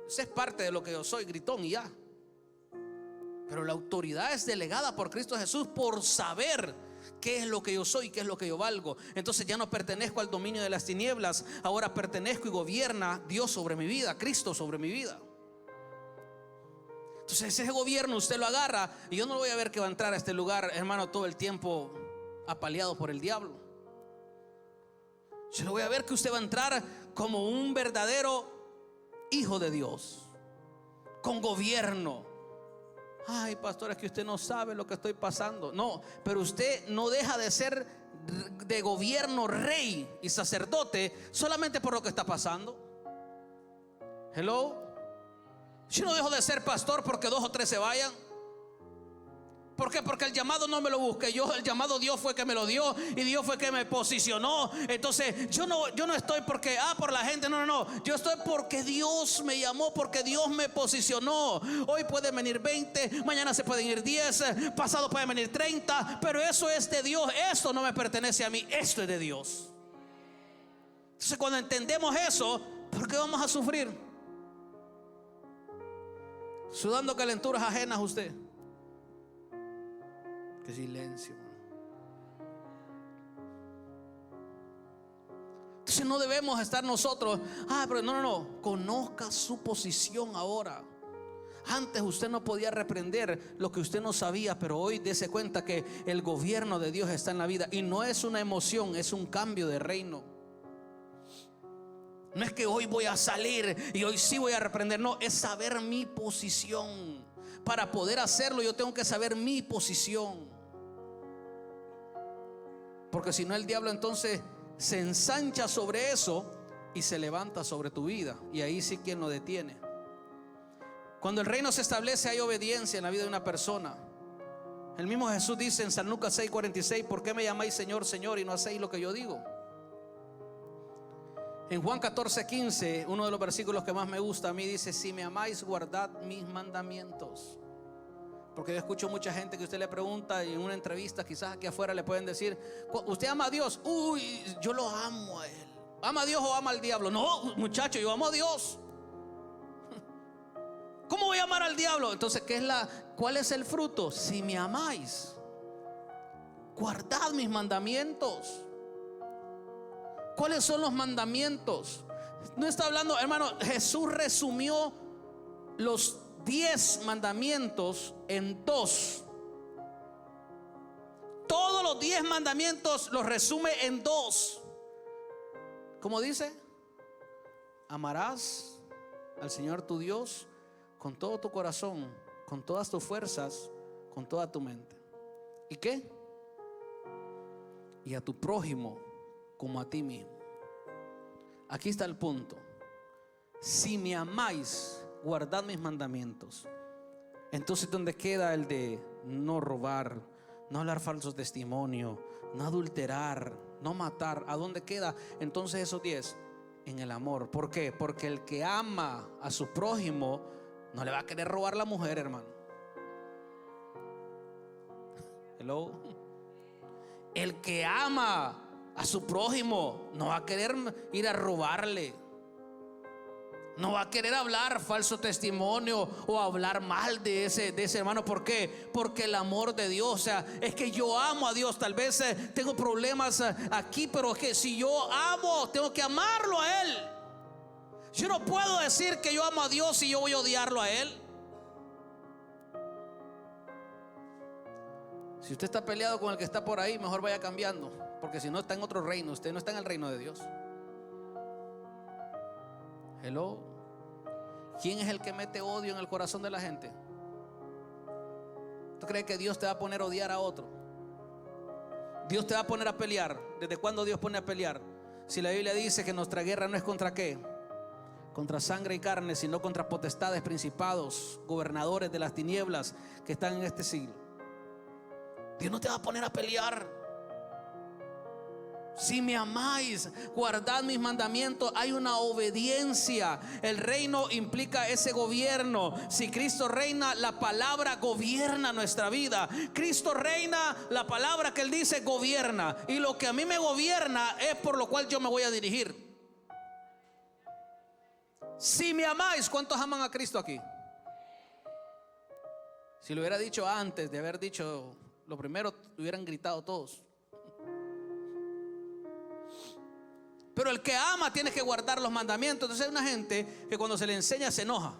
Eso es parte de lo que yo soy, gritón y ya. Pero la autoridad es delegada por Cristo Jesús, por saber qué es lo que yo soy y qué es lo que yo valgo. Entonces ya no pertenezco al dominio de las tinieblas. Ahora pertenezco y gobierna Dios sobre mi vida, Cristo sobre mi vida. Entonces ese gobierno usted lo agarra. Y yo no voy a ver que va a entrar a este lugar, hermano, todo el tiempo apaleado por el diablo. Yo voy a ver que usted va a entrar como un verdadero hijo de Dios, con gobierno. Ay, pastor, es que usted no sabe lo que estoy pasando. No, pero usted no deja de ser de gobierno, rey y sacerdote solamente por lo que está pasando. Hello. Yo no dejo de ser pastor porque 2 o 3 se vayan. ¿Por qué? Porque el llamado no me lo busqué yo. El llamado Dios fue que me lo dio, y Dios fue que me posicionó. Entonces yo no estoy porque por la gente. No. Yo estoy porque Dios me llamó, porque Dios me posicionó. Hoy pueden venir 20, mañana se pueden ir 10, pasado pueden venir 30, pero eso es de Dios. Esto no me pertenece a mí, esto es de Dios. Entonces cuando entendemos eso, ¿por qué vamos a sufrir? Sudando calenturas ajenas a usted. Qué silencio. Entonces no debemos estar nosotros. Pero no. Conozca su posición ahora. Antes usted no podía reprender lo que usted no sabía, pero hoy dése cuenta que el gobierno de Dios está en la vida. Y no es una emoción, es un cambio de reino. No es que hoy voy a salir y hoy sí voy a reprender. No, es saber mi posición. Para poder hacerlo yo tengo que saber mi posición. Porque si no, el diablo entonces se ensancha sobre eso y se levanta sobre tu vida. Y ahí sí, ¿quién lo detiene? Cuando el reino se establece, hay obediencia en la vida de una persona. El mismo Jesús dice en San Lucas 6:46: ¿por qué me llamáis Señor, Señor, y no hacéis lo que yo digo? En Juan 14:15, uno de los versículos que más me gusta a mí, dice: si me amáis, guardad mis mandamientos. Porque yo escucho mucha gente que usted le pregunta en una entrevista, quizás aquí afuera le pueden decir: ¿usted ama a Dios? Uy, yo lo amo a Él. ¿Ama a Dios o ama al diablo? No, muchacho, yo amo a Dios. ¿Cómo voy a amar al diablo? Entonces, ¿cuál es el fruto? Si me amáis, guardad mis mandamientos. ¿Cuáles son los mandamientos? No está hablando, hermano. Jesús resumió los 10 mandamientos en 2. Todos los 10 mandamientos los resume en 2. ¿Cómo dice? Amarás al Señor tu Dios con todo tu corazón, con todas tus fuerzas, con toda tu mente. ¿Y qué? Y a tu prójimo como a ti mismo. Aquí está el punto. Si me amáis, guardad mis mandamientos. Entonces, ¿dónde queda el de no robar, no hablar falso testimonio, no adulterar, no matar? ¿A dónde queda entonces esos 10? En el amor. ¿Por qué? Porque el que ama a su prójimo no le va a querer robar la mujer, hermano. Hello. El que ama a su prójimo no va a querer ir a robarle. No va a querer hablar falso testimonio o hablar mal de ese hermano. ¿Por qué? Porque el amor de Dios, o sea, es que yo amo a Dios. Tal vez tengo problemas aquí, pero es que si yo amo, tengo que amarlo a Él. Yo no puedo decir que yo amo a Dios y yo voy a odiarlo a Él. Si usted está peleado con el que está por ahí, mejor vaya cambiando, porque si no está en otro reino. Usted no está en el reino de Dios. Hello. ¿Quién es el que mete odio en el corazón de la gente? ¿Tú crees que Dios te va a poner a odiar a otro? Dios te va a poner a pelear. ¿Desde cuándo Dios pone a pelear? Si la Biblia dice que nuestra guerra no es contra ¿qué? Contra sangre y carne, sino contra potestades, principados, gobernadores de las tinieblas que están en este siglo. Dios no te va a poner a pelear. Si me amáis, guardad mis mandamientos. Hay una obediencia. El reino implica ese gobierno. Si Cristo reina, la palabra gobierna nuestra vida. Cristo reina, la palabra que Él dice gobierna. Y lo que a mí me gobierna es por lo cual yo me voy a dirigir. Si me amáis, ¿cuántos aman a Cristo aquí? Si lo hubiera dicho antes de haber dicho lo primero, hubieran gritado todos. Pero el que ama tiene que guardar los mandamientos. Entonces hay una gente que cuando se le enseña se enoja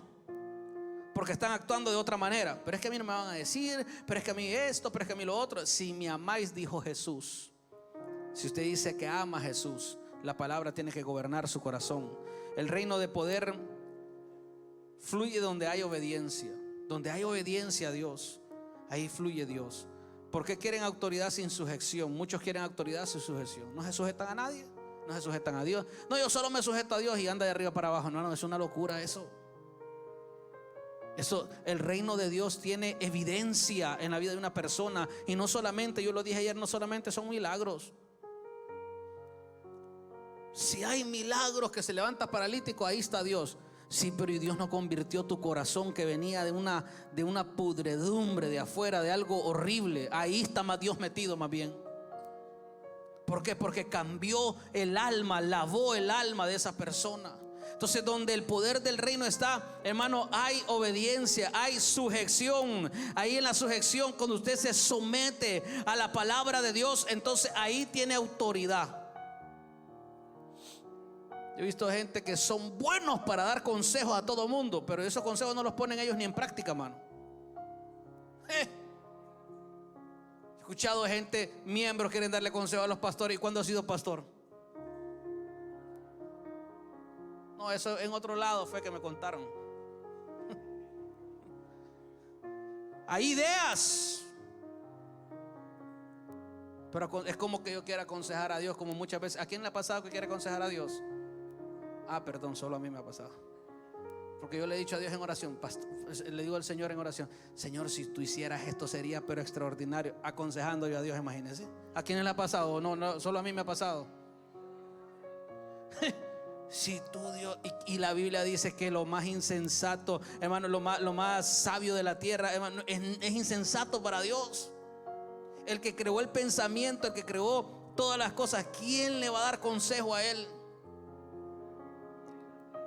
porque están actuando de otra manera. Pero es que a mí no me van a decir, pero es que a mí esto, pero es que a mí lo otro. Si me amáis, dijo Jesús. Si usted dice que ama a Jesús, la palabra tiene que gobernar su corazón. El reino de poder fluye donde hay obediencia. Donde hay obediencia a Dios, ahí fluye Dios. ¿Por qué quieren autoridad sin sujeción? Muchos quieren autoridad sin sujeción. No se sujetan a nadie, no se sujetan a Dios. No, yo solo me sujeto a Dios y anda de arriba para abajo. No, es una locura eso. El reino de Dios tiene evidencia en la vida de una persona. Y no solamente, yo lo dije ayer, no solamente son milagros. Si hay milagros que se levanta paralítico, ahí está Dios. Sí, pero y Dios no convirtió tu corazón que venía de una pudredumbre de afuera, de algo horrible. Ahí está más Dios metido más bien. ¿Por qué? Porque cambió el alma, lavó el alma de esa persona. Entonces, donde el poder del reino está, hermano, hay obediencia, hay sujeción. Ahí en la sujeción, cuando usted se somete a la palabra de Dios, entonces ahí tiene autoridad. He visto gente que son buenos para dar consejos a todo mundo, pero esos consejos no los ponen ellos ni en práctica, mano. He escuchado gente, miembros quieren darle consejos a los pastores. ¿Y cuándo ha sido pastor? No, eso en otro lado fue que me contaron. Hay ideas, pero es como que yo quiera aconsejar a Dios, como muchas veces. ¿A quién le ha pasado que quiere aconsejar a Dios? Perdón, solo a mí me ha pasado. Porque yo le he dicho a Dios en oración, le digo al Señor en oración: Señor, si tú hicieras esto sería pero extraordinario. Aconsejando yo a Dios, imagínense. ¿A quién le ha pasado? No, solo a mí me ha pasado. Si tú, Dios, y la Biblia dice que lo más insensato, hermano, lo más sabio de la tierra, hermano, es insensato para Dios. El que creó el pensamiento, el que creó todas las cosas, ¿quién le va a dar consejo a Él?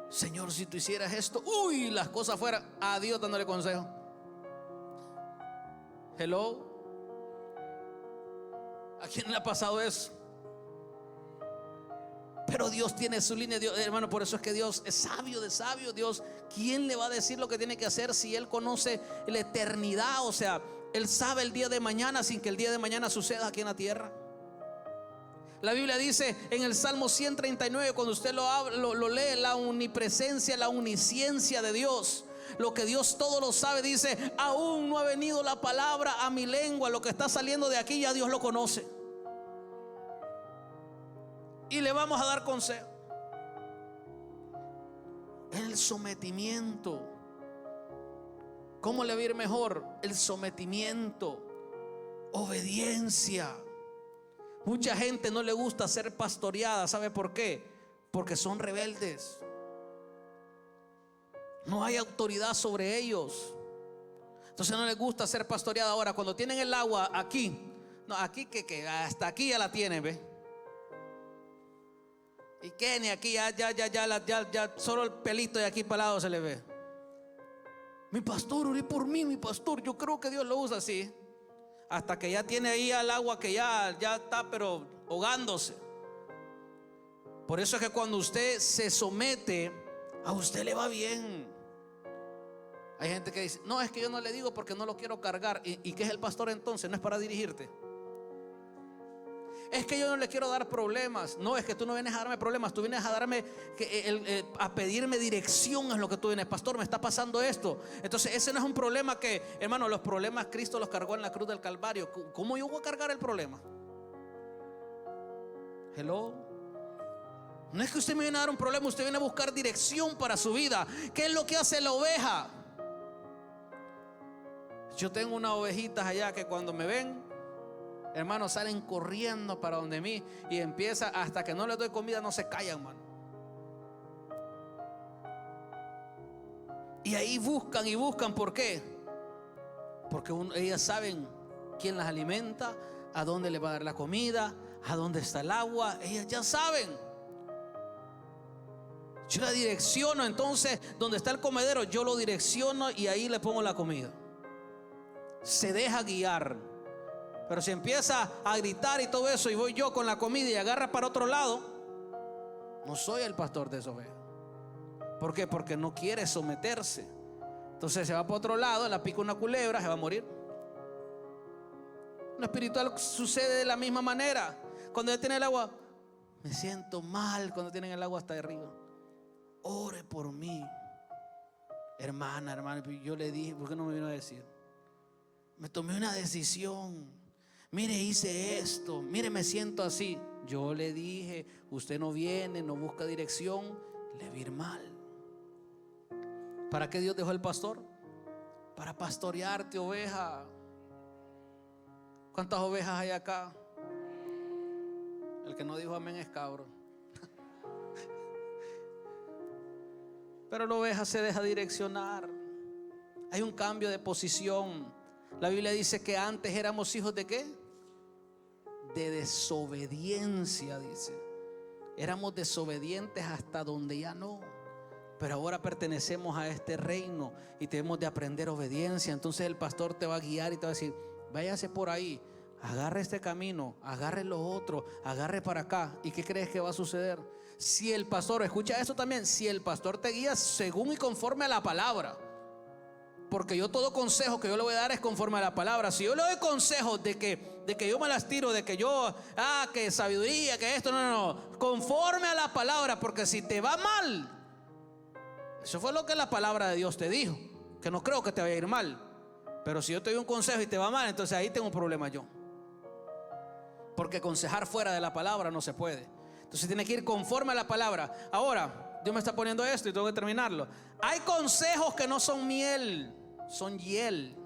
Señor, si tú hicieras esto, las cosas fueran. A Dios dándole consejo. Hello. ¿A quién le ha pasado eso? Pero Dios tiene su línea, Dios, hermano. Por eso es que Dios es sabio de sabios. Dios, ¿quién le va a decir lo que tiene que hacer si Él conoce la eternidad? O sea, Él sabe el día de mañana sin que el día de mañana suceda aquí en la tierra. La Biblia dice en el Salmo 139, cuando usted lo lee, la omnipresencia, la omnisciencia de Dios, lo que Dios todo lo sabe. Dice: aún no ha venido la palabra a mi lengua. Lo que está saliendo de aquí ya Dios lo conoce. Y le vamos a dar consejo. El sometimiento. ¿Cómo le va a ir mejor? El sometimiento, obediencia. Mucha gente no le gusta ser pastoreada. ¿Sabe por qué? Porque son rebeldes. No hay autoridad sobre ellos. Entonces no les gusta ser pastoreada. Ahora, cuando tienen el agua aquí, no, aquí que hasta aquí ya la tienen, ¿ve? Y Kenny aquí ya solo el pelito de aquí para el lado se le ve. Mi pastor, oré por mí, mi pastor. Yo creo que Dios lo usa así. Hasta que ya tiene ahí al agua que ya está pero ahogándose. Por eso es que cuando usted se somete A usted le va bien. Hay gente que dice, no, es que yo no le digo porque no lo quiero cargar. ¿Y qué es el pastor entonces? No es para dirigirte. Es que yo no le quiero dar problemas. No, es que tú no vienes a darme problemas. Tú vienes a darme a pedirme dirección. Es lo que tú vienes. Pastor, me está pasando esto. Entonces ese no es un problema que, hermano, los problemas Cristo los cargó en la cruz del Calvario. ¿Cómo yo voy a cargar el problema? Hello. No es que usted me viene a dar un problema. Usted viene a buscar dirección para su vida. ¿Qué es lo que hace la oveja? Yo tengo unas ovejitas allá que cuando me ven, hermanos, salen corriendo para donde mí y empieza, hasta que no les doy comida no se callan, hermano. Y ahí buscan y buscan. ¿Por qué? Porque ellas saben quién las alimenta, a dónde le va a dar la comida, a dónde está el agua. Ellas ya saben. Yo la direcciono. Entonces, donde está el comedero, yo lo direcciono y ahí le pongo la comida. Se deja guiar. Pero si empieza a gritar y todo eso, y voy yo con la comida y agarra para otro lado, no soy el pastor de esa oveja. ¿Por qué? Porque no quiere someterse. Entonces se va para otro lado, la pica una culebra, se va a morir. Lo espiritual sucede de la misma manera. Cuando ya tiene el agua, me siento mal cuando tienen el agua hasta arriba. Ore por mí. Hermana, yo le dije, ¿por qué no me vino a decir? Me tomé una decisión. Mire, hice esto. Mire, me siento así. Yo le dije, usted no viene, no busca dirección, le va a ir mal. ¿Para qué Dios dejó el pastor? Para pastorearte, oveja. ¿Cuántas ovejas hay acá? El que no dijo amén es cabro. Pero la oveja se deja direccionar. Hay un cambio de posición. La Biblia dice que antes éramos hijos de ¿qué? De desobediencia, dice. Éramos desobedientes hasta donde ya no. Pero ahora pertenecemos a este reino y tenemos de aprender obediencia. Entonces el pastor te va a guiar y te va a decir, váyase por ahí, agarre este camino, agarre lo otro, agarre para acá. ¿Y qué crees que va a suceder? Si el pastor, escucha eso también, si el pastor te guía según y conforme a la palabra. Porque yo todo consejo que yo le voy a dar es conforme a la palabra. Si yo le doy consejos de que yo me las tiro, de que yo, que sabiduría, que esto, no, conforme a la palabra. Porque si te va mal, eso fue lo que la palabra de Dios te dijo, que no creo que te vaya a ir mal. Pero si yo te doy un consejo y te va mal, entonces ahí tengo un problema yo. Porque aconsejar fuera de la palabra no se puede. Entonces tiene que ir conforme a la palabra. Ahora, Dios me está poniendo esto y tengo que terminarlo. Hay consejos que no son miel, son hiel.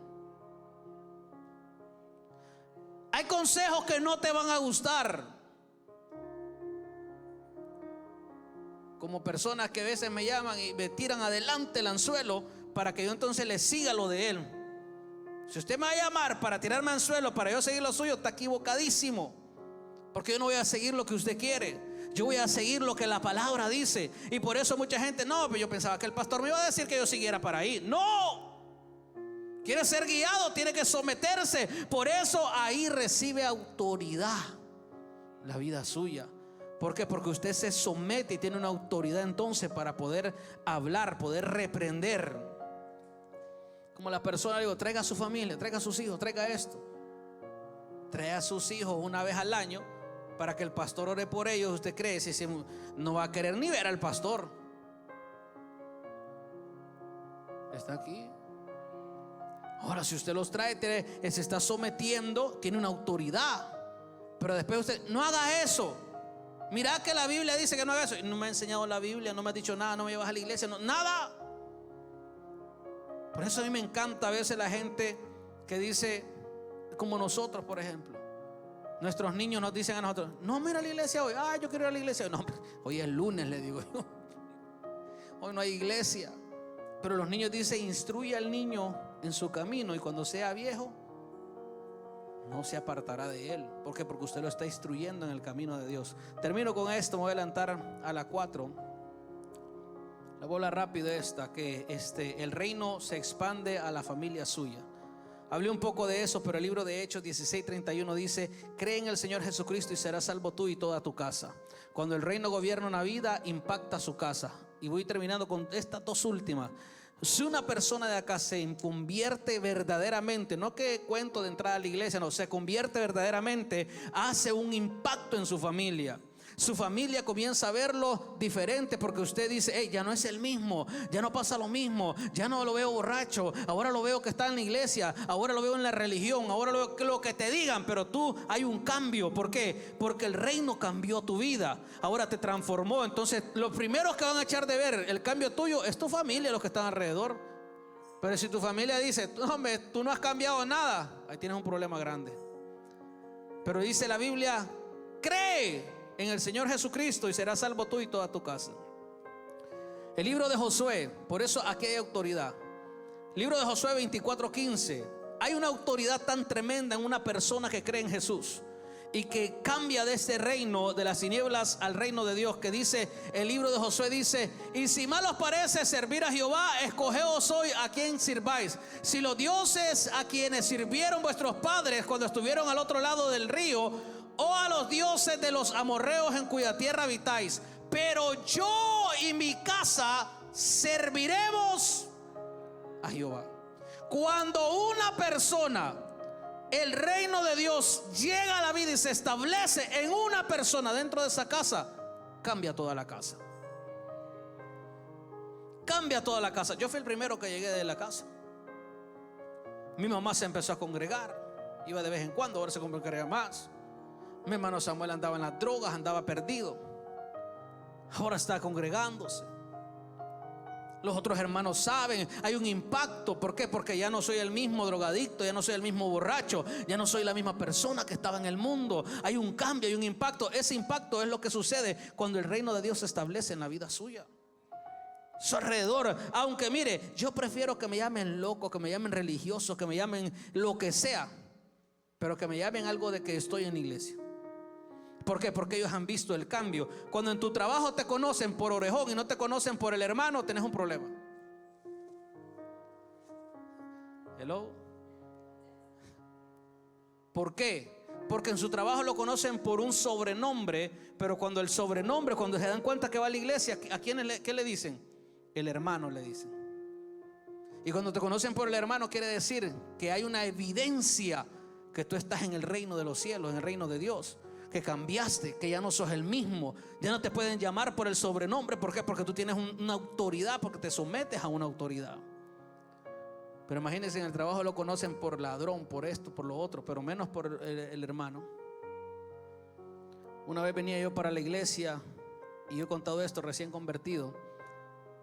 Hay consejos que no te van a gustar. Como personas que a veces me llaman y me tiran adelante el anzuelo para que yo entonces le siga lo de él. Si usted me va a llamar para tirarme anzuelo para yo seguir lo suyo, está equivocadísimo. Porque yo no voy a seguir lo que usted quiere. Yo voy a seguir lo que la palabra dice. Y por eso mucha gente, no, pero yo pensaba que el pastor me iba a decir que yo siguiera para ahí. No. Quiere ser guiado, tiene que someterse. Por eso ahí recibe autoridad la vida suya. ¿Por qué? Porque usted se somete y tiene una autoridad entonces para poder hablar, poder reprender. Como la persona, digo, traiga a su familia, traiga a sus hijos, traiga esto. Trae a sus hijos una vez al año para que el pastor ore por ellos. Usted cree, si no va a querer ni ver al pastor. Está aquí. Ahora, si usted los trae, se está sometiendo, tiene una autoridad. Pero después usted, no haga eso. Mira que la Biblia dice que no haga eso. No me ha enseñado la Biblia, no me ha dicho nada, no me llevas a la iglesia, no, nada. Por eso a mí me encanta a veces la gente que dice, como nosotros, por ejemplo. Nuestros niños nos dicen a nosotros, no, mira a la iglesia hoy. Yo quiero ir a la iglesia. No, hoy es lunes, le digo yo. Hoy no hay iglesia. Pero los niños dicen, instruye al niño en su camino y cuando sea viejo no se apartará de él. ¿Por qué? Porque usted lo está instruyendo en el camino de Dios. Termino con esto, me voy a adelantar a la 4. La bola rápido esta, que el reino se expande a la familia suya. Hablé un poco de eso, pero el libro de Hechos 16:31 dice: cree en el Señor Jesucristo y serás salvo tú y toda tu casa. Cuando el reino gobierna una vida, impacta su casa. Y voy terminando con estas dos últimas. Si una persona de acá se convierte verdaderamente, no que cuento de entrada a la iglesia, no, se convierte verdaderamente, hace un impacto en su familia. Su familia comienza a verlo diferente, porque usted dice: hey, ya no es el mismo, ya no pasa lo mismo, ya no lo veo borracho, ahora lo veo que está en la iglesia, ahora lo veo en la religión, ahora lo veo que lo que te digan, pero tú hay un cambio. ¿Por qué? Porque el reino cambió tu vida, ahora te transformó. Entonces los primeros que van a echar de ver el cambio tuyo es tu familia, los que están alrededor. Pero si tu familia dice: hombre, tú no has cambiado nada, ahí tienes un problema grande. Pero dice la Biblia: cree en el Señor Jesucristo y serás salvo tú y toda tu casa. El libro de Josué, por eso aquí hay autoridad. Libro de Josué 24:15. Hay una autoridad tan tremenda en una persona que cree en Jesús y que cambia de este reino de las tinieblas al reino de Dios, que dice el libro de Josué, dice: y si mal os parece servir a Jehová, escogeos hoy a quien sirváis. Si los dioses a quienes sirvieron vuestros padres cuando estuvieron al otro lado del río, o a los dioses de los amorreos en cuya tierra habitáis, pero yo y mi casa serviremos a Jehová. Cuando una persona, el reino de Dios llega a la vida y se establece en una persona dentro de esa casa, cambia toda la casa. Cambia toda la casa. Yo fui el primero que llegué de la casa. Mi mamá se empezó a congregar, iba de vez en cuando, ahora se congrega más. Mi hermano Samuel andaba en las drogas, andaba perdido, ahora está congregándose. Los otros hermanos saben, hay un impacto. ¿Por qué? Porque ya no soy el mismo drogadicto, ya no soy el mismo borracho, ya no soy la misma persona que estaba en el mundo. Hay un cambio, hay un impacto. Ese impacto es lo que sucede cuando el reino de Dios se establece en la vida suya, su alrededor. Aunque mire, yo prefiero que me llamen loco, que me llamen religioso, que me llamen lo que sea, pero que me llamen algo de que estoy en la iglesia. ¿Por qué? Porque ellos han visto el cambio. Cuando en tu trabajo te conocen por orejón y no te conocen por el hermano, tenés un problema. Hello. ¿Por qué? Porque en su trabajo lo conocen por un sobrenombre, pero cuando el sobrenombre, cuando se dan cuenta que va a la iglesia, ¿a quién qué le dicen? El hermano le dicen. Y cuando te conocen por el hermano, quiere decir que hay una evidencia que tú estás en el reino de los cielos, en el reino de Dios, que cambiaste, que ya no sos el mismo. Ya no te pueden llamar por el sobrenombre. ¿Por qué? Porque tú tienes una autoridad, porque te sometes a una autoridad. Pero imagínense, en el trabajo lo conocen por ladrón, por esto, por lo otro, pero menos por el hermano. Una vez venía yo para la iglesia y yo he contado esto, recién convertido,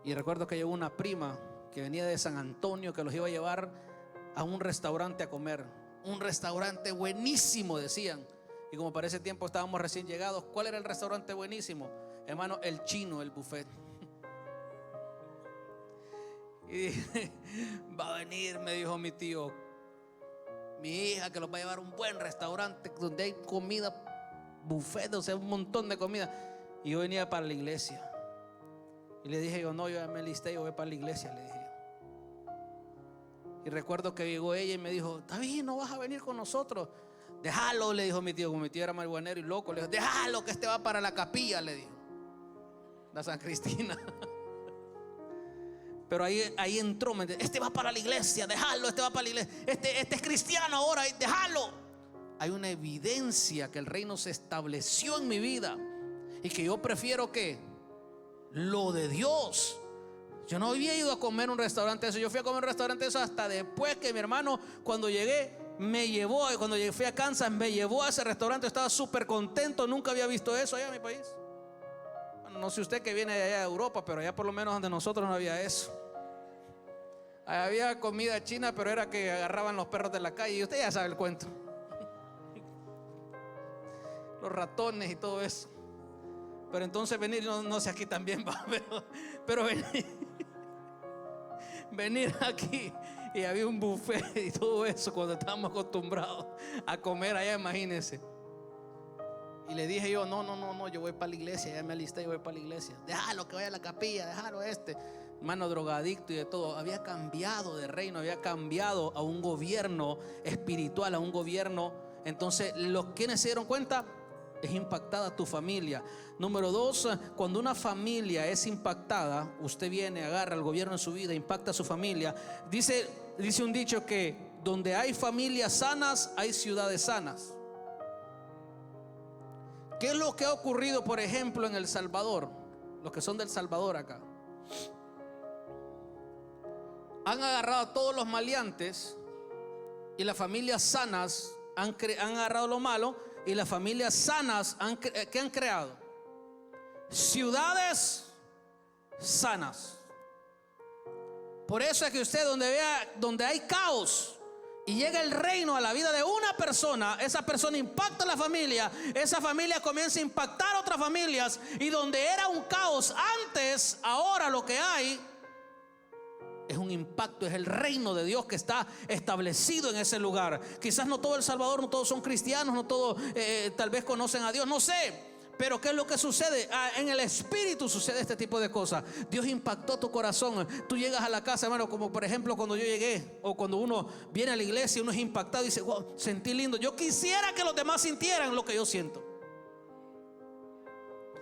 y recuerdo que llegó una prima que venía de San Antonio, que los iba a llevar a un restaurante a comer. Un restaurante buenísimo, decían. Y como para ese tiempo estábamos recién llegados, ¿cuál era el restaurante buenísimo? Hermano, el chino, el buffet. Y va a venir, me dijo mi tío, mi hija, que los va a llevar a un buen restaurante donde hay comida, buffet, o sea, un montón de comida. Y yo venía para la iglesia. Y le dije yo: no, yo ya me listé, yo voy para la iglesia, le dije. Y recuerdo que llegó ella y me dijo: David, ¿no vas a venir con nosotros? Déjalo, le dijo mi tío. Como mi tío era marihuanero y loco, le dijo: déjalo, que este va para la capilla, le dijo, la San Cristina. Pero ahí entró, este va para la iglesia, déjalo, este va para la iglesia, este es cristiano ahora, déjalo. Hay una evidencia que el reino se estableció en mi vida y que yo prefiero que lo de Dios. Yo no había ido a comer un restaurante de eso. Yo fui a comer un restaurante de eso hasta después que mi hermano, cuando llegué, me llevó. Cuando fui a Kansas, me llevó a ese restaurante. Estaba súper contento. Nunca había visto eso allá en mi país. Bueno, no sé usted que viene de allá de Europa, pero allá por lo menos donde nosotros no había eso. Había comida china, pero era que agarraban los perros de la calle. Y usted ya sabe el cuento. Los ratones y todo eso. Pero entonces venir, no sé, aquí también va, pero venir aquí y había un buffet y todo eso cuando estábamos acostumbrados a comer allá, imagínense. Y le dije yo, no, yo voy para la iglesia, ya me alisté, yo voy para la iglesia. Déjalo que vaya a la capilla, déjalo hermano drogadicto y de todo. Había cambiado de reino, había cambiado a un gobierno espiritual, a un gobierno. Entonces, quienes se dieron cuenta, es impactada tu familia. Número 2, cuando una familia es impactada, usted viene, agarra el gobierno en su vida, impacta a su familia. Dice un dicho que donde hay familias sanas, hay ciudades sanas. ¿Qué es lo que ha ocurrido, por ejemplo, en El Salvador? Los que son del Salvador acá han agarrado a todos los maleantes, y las familias sanas han agarrado lo malo, y las familias sanas ¿qué han creado? Ciudades sanas. Por eso es que usted donde hay caos y llega el reino a la vida de una persona, esa persona impacta a la familia, esa familia comienza a impactar a otras familias, y donde era un caos antes, ahora lo que hay es un impacto, es el reino de Dios que está establecido en ese lugar. Quizás no todo El Salvador, no todos son cristianos, no todos tal vez conocen a Dios, no sé. Pero ¿qué es lo que sucede? En el espíritu sucede este tipo de cosas. Dios impactó tu corazón. Tú llegas a la casa, hermano, como por ejemplo cuando yo llegué, o cuando uno viene a la iglesia, uno es impactado y dice, wow, sentí lindo. Yo quisiera que los demás sintieran lo que yo siento.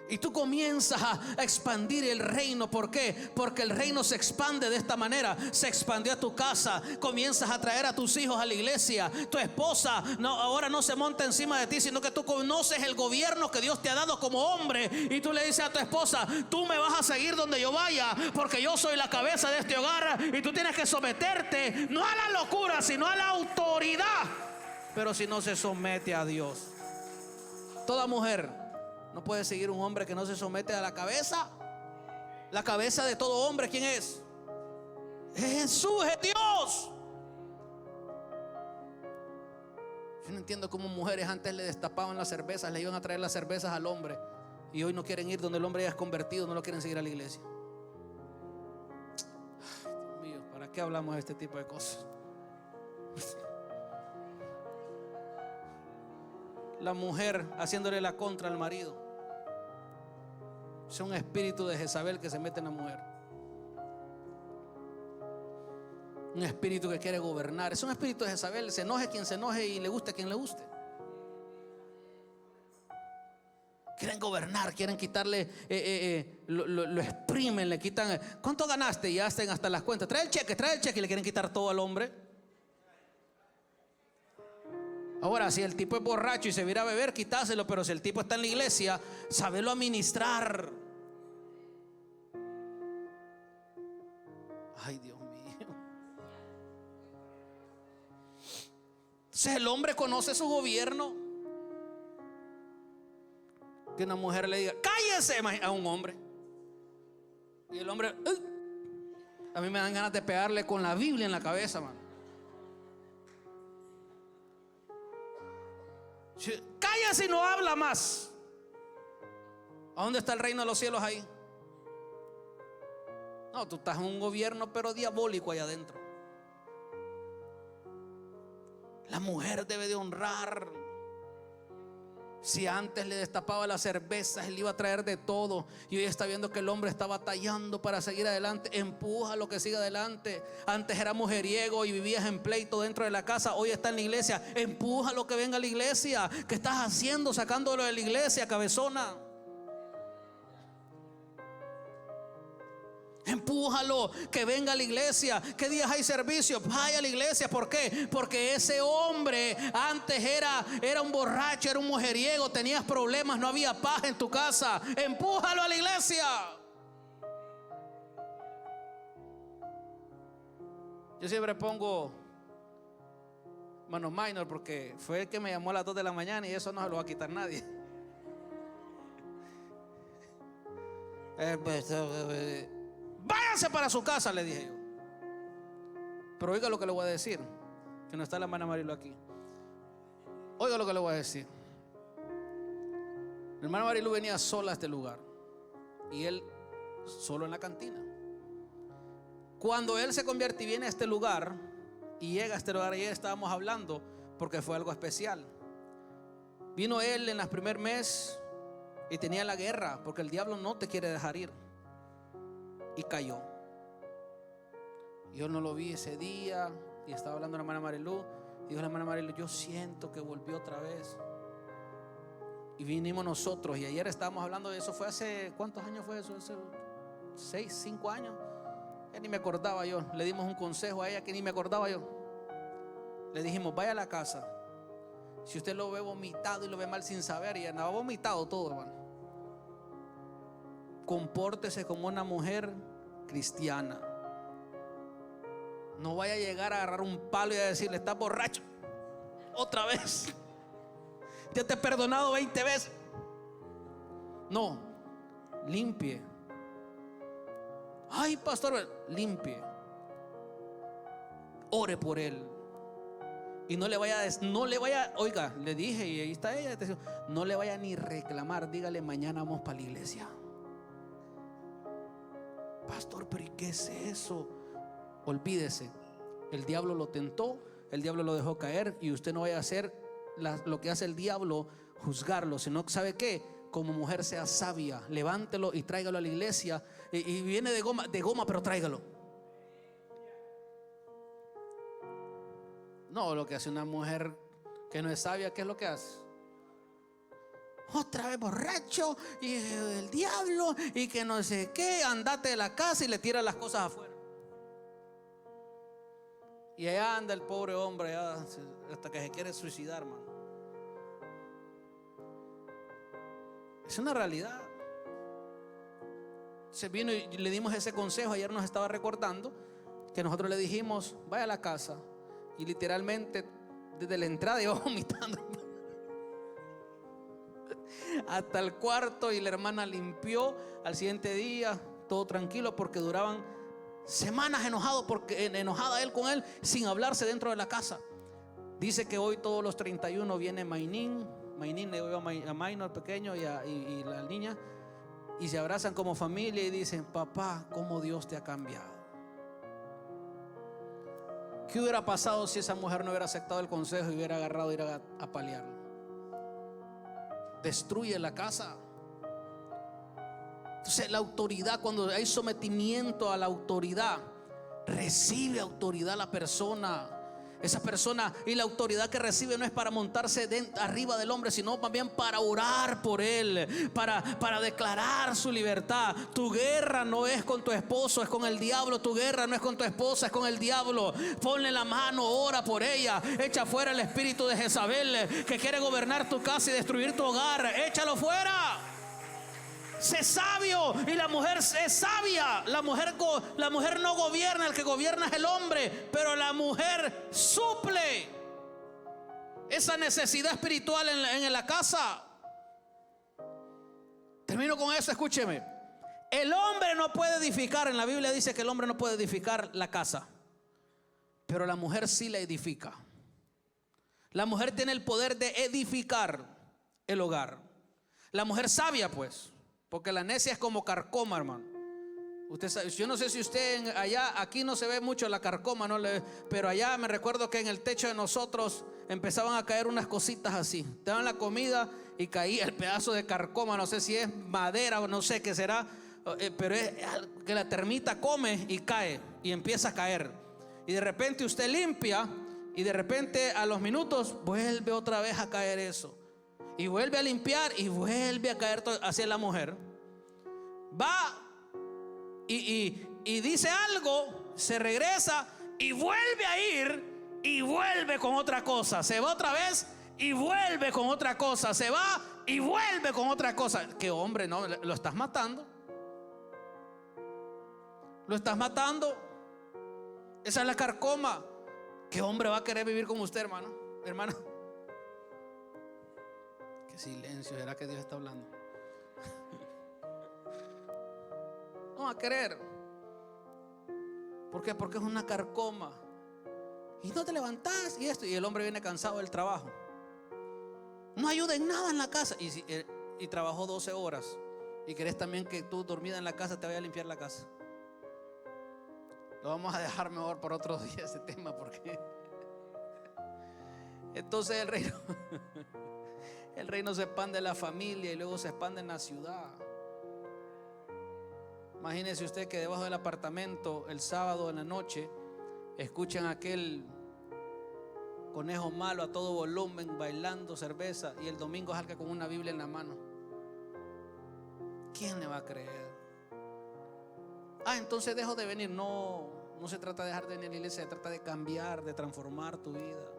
Y tú comienzas a expandir el reino. ¿Por qué? Porque el reino se expande de esta manera. Se expandió a tu casa. Comienzas a traer a tus hijos a la iglesia. Tu esposa ahora no se monta encima de ti, sino que tú conoces el gobierno que Dios te ha dado como hombre. Y tú le dices a tu esposa, tú me vas a seguir donde yo vaya, porque yo soy la cabeza de este hogar. Y tú tienes que someterte, no a la locura, sino a la autoridad. Pero si no se somete a Dios, toda mujer no puede seguir un hombre que no se somete a la cabeza. La cabeza de todo hombre, ¿quién es? Es Jesús, es Dios. Yo no entiendo cómo mujeres antes le destapaban las cervezas, le iban a traer las cervezas al hombre, y hoy no quieren ir donde el hombre ya es convertido, no lo quieren seguir a la iglesia. Ay, Dios mío, ¿para qué hablamos de este tipo de cosas? La mujer haciéndole la contra al marido. Es un espíritu de Jezabel que se mete en la mujer. Un espíritu que quiere gobernar. Es un espíritu de Jezabel. Se enoje quien se enoje y le guste quien le guste. Quieren gobernar, quieren quitarle, lo exprimen, le quitan. ¿Cuánto ganaste? Y hacen hasta las cuentas. Trae el cheque y le quieren quitar todo al hombre. Ahora, si el tipo es borracho y se viene a beber, quitáselo. Pero si el tipo está en la iglesia, sabelo administrar. Ay, Dios mío. Entonces el hombre conoce su gobierno. Que una mujer le diga, cállese, a un hombre. Y el hombre, a mí me dan ganas de pegarle con la Biblia en la cabeza, man. Cállese y no habla más. ¿A dónde está el reino de los cielos ahí? No, tú estás en un gobierno pero diabólico allá adentro. La mujer debe de honrar. Si antes le destapaba las cervezas, él iba a traer de todo, y hoy está viendo que el hombre está batallando para seguir adelante, empuja lo que siga adelante. Antes era mujeriego y vivías en pleito dentro de la casa, hoy está en la iglesia, empuja lo que venga a la iglesia. ¿Qué estás haciendo sacándolo de la iglesia, cabezona? Empújalo, que venga a la iglesia. ¿Qué días hay servicio? Vaya a la iglesia. ¿Por qué? Porque ese hombre antes era un borracho, era un mujeriego, tenías problemas, no había paz en tu casa. Empújalo a la iglesia. Yo siempre pongo Mano Minor porque fue el que me llamó a las 2 de la mañana, y eso no se lo va a quitar nadie. Váyanse para su casa, le dije yo. Pero oiga lo que le voy a decir, que no está la hermana Marilu aquí. Oiga lo que le voy a decir. La hermana Marilu venía sola a este lugar, y él solo en la cantina. Cuando él se convierte y viene a este lugar, y llega a este lugar, ayer estábamos hablando porque fue algo especial. Vino él en el primer mes y tenía la guerra, porque el diablo no te quiere dejar ir. Y cayó. Yo no lo vi ese día y estaba hablando la hermana Marilu. Y dijo la hermana Marilu: yo siento que volvió otra vez. Y vinimos nosotros, y ayer estábamos hablando de eso. Fue hace, ¿cuántos años fue eso? Hace 6, 5 años. Ya ni me acordaba yo. Le dimos un consejo a ella que ni me acordaba yo. Le dijimos: vaya a la casa. Si usted lo ve vomitado y lo ve mal sin saber, y andaba vomitado todo, hermano, compórtese como una mujer cristiana. No vaya a llegar a agarrar un palo y a decirle: estás borracho otra vez, ya te he perdonado 20 veces. No, limpie. Ay, pastor, limpie. Ore por él. Y no le vaya, oiga, le dije, y ahí está ella, no le vaya ni reclamar. Dígale: mañana vamos para la iglesia. Pastor, pero ¿y qué es eso? Olvídese. El diablo lo tentó, el diablo lo dejó caer, y usted no vaya a hacer lo que hace el diablo, juzgarlo, sino que, ¿sabe qué? Como mujer sea sabia, levántelo y tráigalo a la iglesia. Y viene de goma, pero tráigalo. No, lo que hace una mujer que no es sabia, ¿qué es lo que hace? Otra vez borracho y el diablo y que no sé qué, andate de la casa, y le tira las cosas afuera. Y allá anda el pobre hombre hasta que se quiere suicidar, hermano. Es una realidad. Se vino y le dimos ese consejo. Ayer nos estaba recordando que nosotros le dijimos: vaya a la casa. Y literalmente desde la entrada iba vomitando hasta el cuarto, y la hermana limpió. Al siguiente día todo tranquilo, porque duraban semanas enojada él con él, sin hablarse dentro de la casa. Dice que hoy todos los 31 viene Mainin le veo a Maino, el pequeño, y la niña, y se abrazan como familia y dicen: papá, cómo Dios te ha cambiado. ¿Qué hubiera pasado si esa mujer no hubiera aceptado el consejo y hubiera agarrado ir a paliarlo? Destruye la casa. Entonces la autoridad, cuando hay sometimiento a la autoridad, recibe autoridad la persona. Esa persona, y la autoridad que recibe no es para montarse arriba del hombre, sino más bien para orar por él, para declarar su libertad. Tu guerra no es con tu esposo, es con el diablo. Tu guerra no es con tu esposa, es con el diablo. Ponle la mano, ora por ella. Echa fuera el espíritu de Jezabel que quiere gobernar tu casa y destruir tu hogar. Échalo fuera. Sé sabio, y la mujer es sabia. La mujer no gobierna, el que gobierna es el hombre. Pero la mujer suple esa necesidad espiritual en la casa. Termino con eso, escúcheme. El hombre no puede edificar. En la Biblia dice que el hombre no puede edificar la casa, pero la mujer sí la edifica. La mujer tiene el poder de edificar el hogar. La mujer sabia, pues, porque la necia es como carcoma, hermano. Usted sabe, yo no sé si usted aquí no se ve mucho la carcoma, pero allá me recuerdo que en el techo de nosotros empezaban a caer unas cositas así. Te daban la comida y caía el pedazo de carcoma. No sé si es madera o no sé qué será, pero es que la termita come y cae y empieza a caer. Y de repente usted limpia, y de repente a los minutos vuelve otra vez a caer eso. Y vuelve a limpiar y vuelve a caer hacia la mujer. Va y dice algo, se regresa y vuelve a ir y vuelve con otra cosa. Se va otra vez y vuelve con otra cosa. Se va y vuelve con otra cosa. Que hombre, no, lo estás matando. Lo estás matando. Esa es la carcoma. ¿Qué hombre va a querer vivir con usted, hermano? Hermano. Qué silencio, ¿será que Dios está hablando? No va a querer. ¿Por qué? Porque es una carcoma. Y no te levantás y esto. Y el hombre viene cansado del trabajo. No ayuda en nada en la casa. Y trabajó 12 horas. Y querés también que tú, dormida en la casa, te vaya a limpiar la casa. Lo vamos a dejar mejor por otro día ese tema, porque entonces el reino El reino se expande en la familia y luego se expande en la ciudad. Imagínese usted que debajo del apartamento el sábado en la noche escuchan aquel conejo malo a todo volumen bailando cerveza y el domingo salga con una Biblia en la mano. ¿Quién le va a creer? Entonces dejo de venir. No se trata de dejar de venir a la iglesia, se trata de cambiar, de transformar tu vida.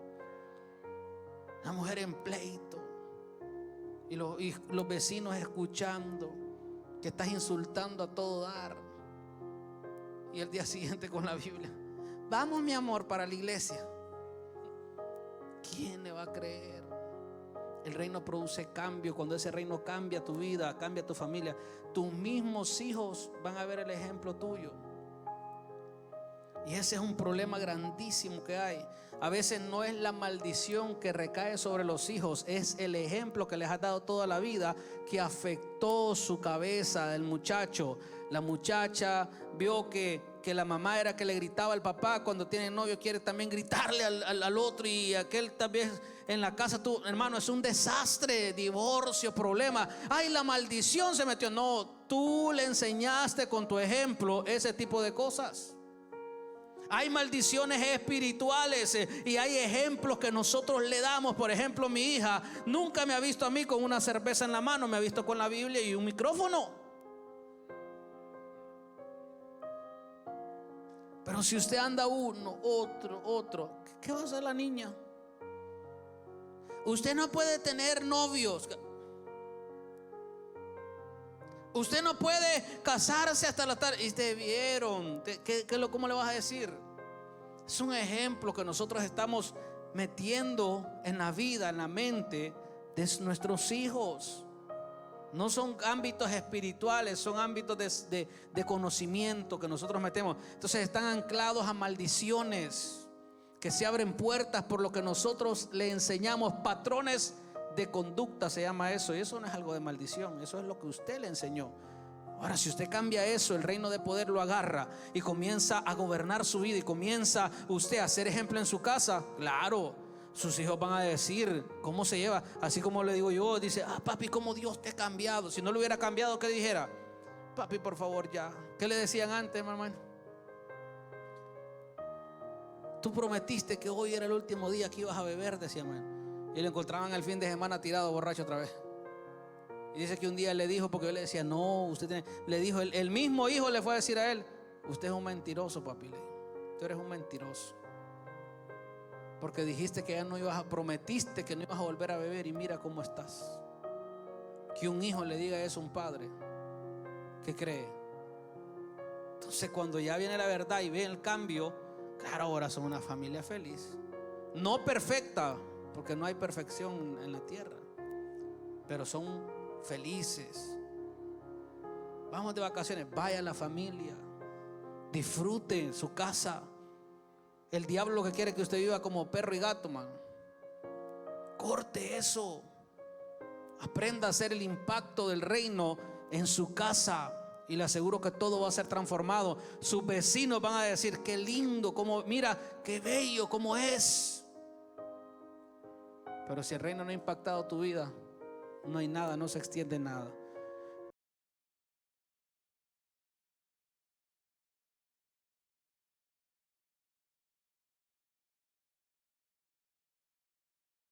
La mujer en pleito y los vecinos escuchando que estás insultando a todo dar, y el día siguiente con la Biblia: vamos, mi amor, para la iglesia. ¿Quién le va a creer? El reino produce cambio. Cuando ese reino cambia tu vida, cambia tu familia, tus mismos hijos van a ver el ejemplo tuyo. Y ese es un problema grandísimo que hay. A veces no es la maldición que recae sobre los hijos, es el ejemplo que les has dado toda la vida que afectó su cabeza del muchacho. La muchacha vio que la mamá era que le gritaba al papá. Cuando tiene novio quiere también gritarle al otro, y aquel también en la casa. Tú, hermano, es un desastre, divorcio, problema. La maldición se metió. No, tú le enseñaste con tu ejemplo ese tipo de cosas. Hay maldiciones espirituales y hay ejemplos que nosotros le damos. Por ejemplo, mi hija nunca me ha visto a mí con una cerveza en la mano, me ha visto con la Biblia y un micrófono. Pero si usted anda uno, otro, ¿qué va a hacer la niña? Usted no puede tener novios. Usted no puede casarse hasta la tarde. Y te vieron. ¿Cómo le vas a decir? Es un ejemplo que nosotros estamos metiendo en la vida, en la mente de nuestros hijos. No son ámbitos espirituales, son ámbitos de conocimiento que nosotros metemos. Entonces están anclados a maldiciones que se abren puertas por lo que nosotros le enseñamos. Patrones de conducta se llama eso. Y eso no es algo de maldición, eso es lo que usted le enseñó. Ahora, si usted cambia eso, el reino de poder lo agarra y comienza a gobernar su vida, y comienza usted a ser ejemplo en su casa. Claro, sus hijos van a decir cómo se lleva. Así como le digo yo, dice: papi, cómo Dios te ha cambiado. Si no lo hubiera cambiado, ¿qué dijera? Papi, por favor, ya. ¿Qué le decían antes, hermano? Tú prometiste que hoy era el último día que ibas a beber, decía, hermano. Y lo encontraban el fin de semana tirado borracho otra vez. Y dice que un día le dijo, porque yo le decía: no, le dijo, el mismo hijo le fue a decir a él: usted es un mentiroso, papi. Tú eres un mentiroso, porque dijiste que ya no prometiste que no ibas a volver a beber, y mira cómo estás. Que un hijo le diga eso a un padre, ¿qué cree? Entonces, cuando ya viene la verdad y ve el cambio, claro, ahora son una familia feliz. No perfecta, porque no hay perfección en la tierra, pero son felices. Vamos de vacaciones, vaya a la familia, disfrute su casa. El diablo lo que quiere es que usted viva como perro y gato, man. Corte eso. Aprenda a hacer el impacto del reino en su casa, y le aseguro que todo va a ser transformado. Sus vecinos van a decir: qué lindo, como, mira, qué bello como es. Pero si el reino no ha impactado tu vida, no hay nada, no se extiende nada.